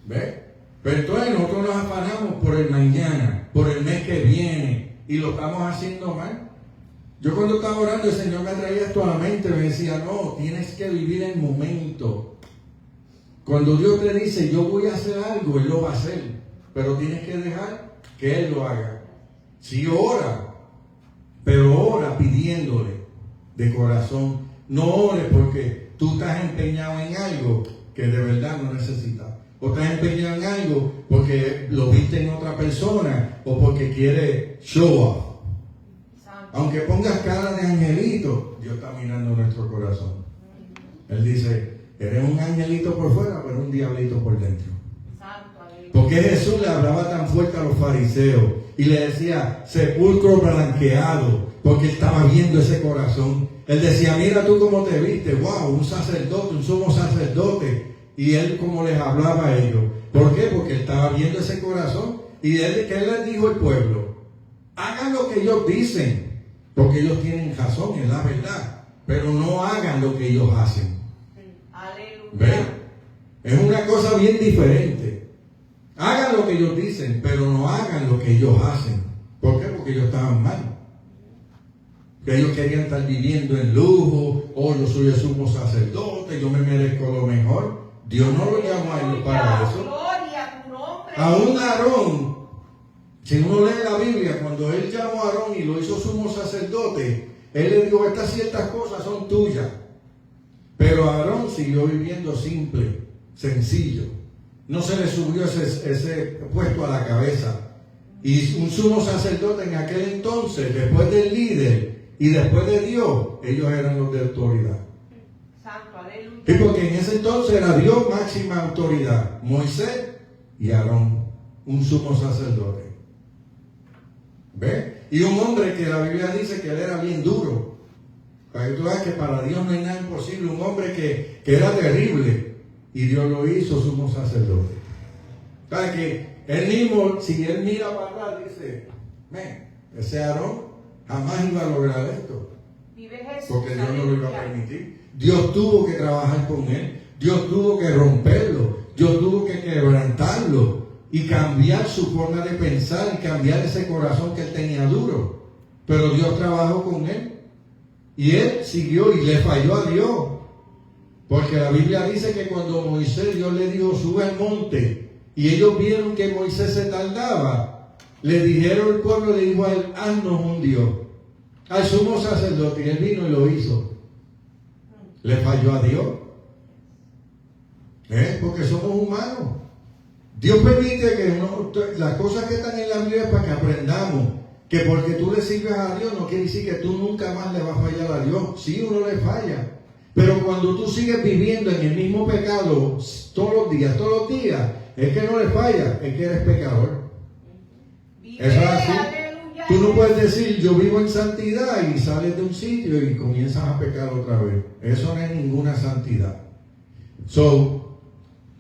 A: ¿Ves? Pero entonces nosotros nos afanamos por el mañana, por el mes que viene, y lo estamos haciendo mal. Yo cuando estaba orando, el Señor me traía esto a la mente, me decía, no, tienes que vivir el momento. Cuando Dios te dice, yo voy a hacer algo, Él lo va a hacer, pero tienes que dejar que Él lo haga. Si ora, pero ora pidiéndole de corazón, no ores porque tú estás empeñado en algo que de verdad no necesitas. O estás empeñado en algo porque lo viste en otra persona o porque quieres show off. Aunque pongas cara de angelito, Dios está mirando nuestro corazón. Él dice, eres un angelito por fuera, pero un diablito por dentro. Porque Jesús le hablaba tan fuerte a los fariseos y le decía, sepulcro blanqueado, porque estaba viendo ese corazón. Él decía, mira tú cómo te viste, wow, un sacerdote, un sumo sacerdote. Y él como les hablaba a ellos. ¿Por qué? Porque él estaba viendo ese corazón. Y ¿qué les dijo el pueblo? Hagan lo que ellos dicen, porque ellos tienen razón, es la verdad. Pero no hagan lo que ellos hacen. ¿Ven? Es una cosa bien diferente. Hagan lo que ellos dicen, pero no hagan lo que ellos hacen. ¿Por qué? Porque ellos estaban mal. Que ellos querían estar viviendo en lujo, yo soy el sumo sacerdote, yo me merezco lo mejor. Dios no lo llamó a ellos para eso.
B: Gloria a tu nombre.
A: Aún Aarón, si uno lee la Biblia, cuando él llamó a Aarón y lo hizo sumo sacerdote, él le dijo, estas ciertas cosas son tuyas. Pero Aarón siguió viviendo simple, sencillo. No se le subió ese puesto a la cabeza. Y un sumo sacerdote en aquel entonces, después del líder y después de Dios, ellos eran los de autoridad. Y porque en ese entonces era Dios máxima autoridad, Moisés y Aarón, un sumo sacerdote. ¿Ve? Y un hombre que la Biblia dice que él era bien duro. Para que tú veas que para Dios no hay nada imposible. Un hombre que era terrible y Dios lo hizo sumo sacerdote. ¿Sabes que él mismo, si él mira para atrás, dice, ese Aarón jamás iba a lograr esto? Porque Dios no lo iba a permitir. Dios tuvo que trabajar con él. Dios tuvo que romperlo, Dios tuvo que quebrantarlo y cambiar su forma de pensar y cambiar ese corazón que él tenía duro. Pero Dios trabajó con él y él siguió y le falló a Dios. Porque la Biblia dice que cuando Moisés, Dios le dijo, sube al monte, y ellos vieron que Moisés se tardaba, le dijeron, el pueblo le dijo a él, haznos un Dios. Al sumo sacerdote, y él vino y lo hizo. Le falló a Dios. Porque somos humanos. Dios permite que las cosas que están en la Biblia es para que aprendamos que porque tú le sirves a Dios no quiere decir que tú nunca más le vas a fallar a Dios. Sí, uno le falla. Pero cuando tú sigues viviendo en el mismo pecado todos los días, es que no le falla, es que eres pecador. Eso es así. Tú no puedes decir, yo vivo en santidad y sales de un sitio y comienzas a pecar otra vez. Eso no es ninguna santidad.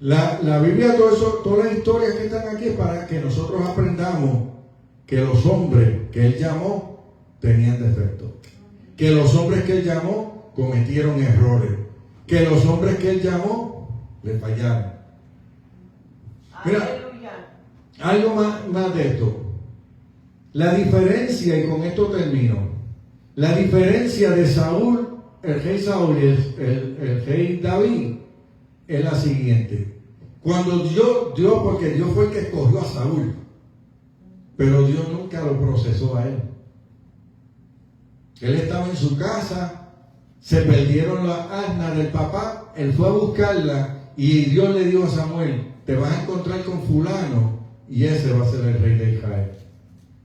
A: La Biblia, todas las historias que están aquí es para que nosotros aprendamos que los hombres que Él llamó tenían defectos. Que los hombres que Él llamó cometieron errores. Que los hombres que Él llamó le fallaron. Mira, algo más de esto. La diferencia, y con esto termino, la diferencia de Saúl, el rey Saúl y el rey David es la siguiente. Cuando Dios, porque Dios fue el que escogió a Saúl, pero Dios nunca lo procesó a él. Él estaba en su casa, se perdieron las asnas del papá, él fue a buscarla y Dios le dijo a Samuel, te vas a encontrar con fulano y ese va a ser el rey de Israel.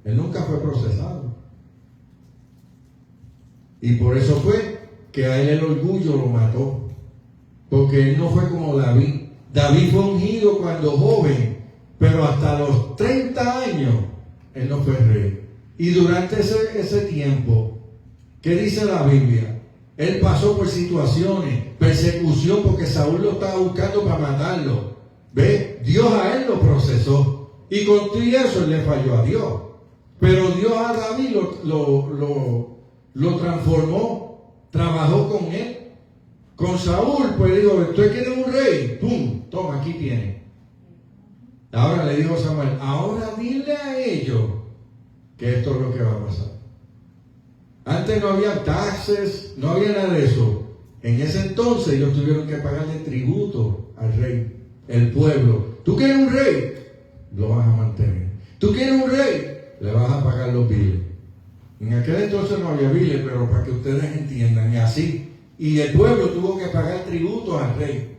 A: Él nunca fue procesado. Y por eso fue que a él el orgullo lo mató. Porque él no fue como David. David fue ungido cuando joven, pero hasta los 30 años él no fue rey. Y durante ese tiempo, ¿qué dice la Biblia? Él pasó por situaciones, persecución, porque Saúl lo estaba buscando para matarlo. ¿Ve? Dios a él lo procesó. Y con todo eso él le falló a Dios. Pero Dios a David lo transformó, trabajó con él. Con Saúl, pues dijo, ¿usted quiere un rey? ¡Pum! Toma, aquí tiene. Ahora le dijo Samuel, ahora dile a ellos que esto es lo que va a pasar. Antes no había taxes, no había nada de eso. En ese entonces ellos tuvieron que pagarle tributo al rey, el pueblo. ¿Tú quieres un rey? Lo vas a mantener. ¿Tú quieres un rey? Le vas a pagar los biles. En aquel entonces no había biles, pero para que ustedes entiendan, y así. Y el pueblo tuvo que pagar tributo al rey.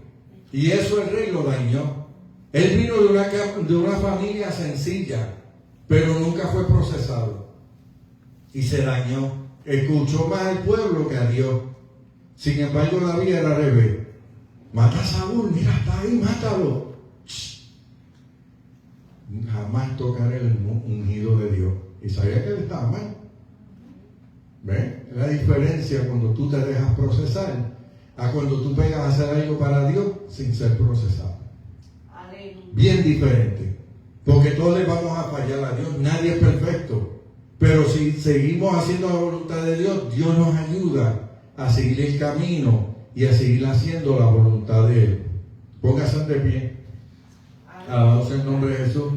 A: Y eso el rey lo dañó. Él vino de una familia sencilla, pero nunca fue procesado. Y se dañó. Escuchó más al pueblo que a Dios. Sin embargo, David era rebelde. Mata a Saúl, mira, está ahí, mátalo. Jamás tocaré el ungido de Dios. Y sabía que él estaba mal. ¿Ven? La diferencia cuando tú te dejas procesar a cuando tú pegas a hacer algo para Dios sin ser procesado. Aleluya. Bien diferente. Porque todos le vamos a fallar a Dios. Nadie es perfecto. Pero si seguimos haciendo la voluntad de Dios, Dios nos ayuda a seguir el camino y a seguir haciendo la voluntad de Él. Póngase de pie. Alabado sea el nombre de Jesús.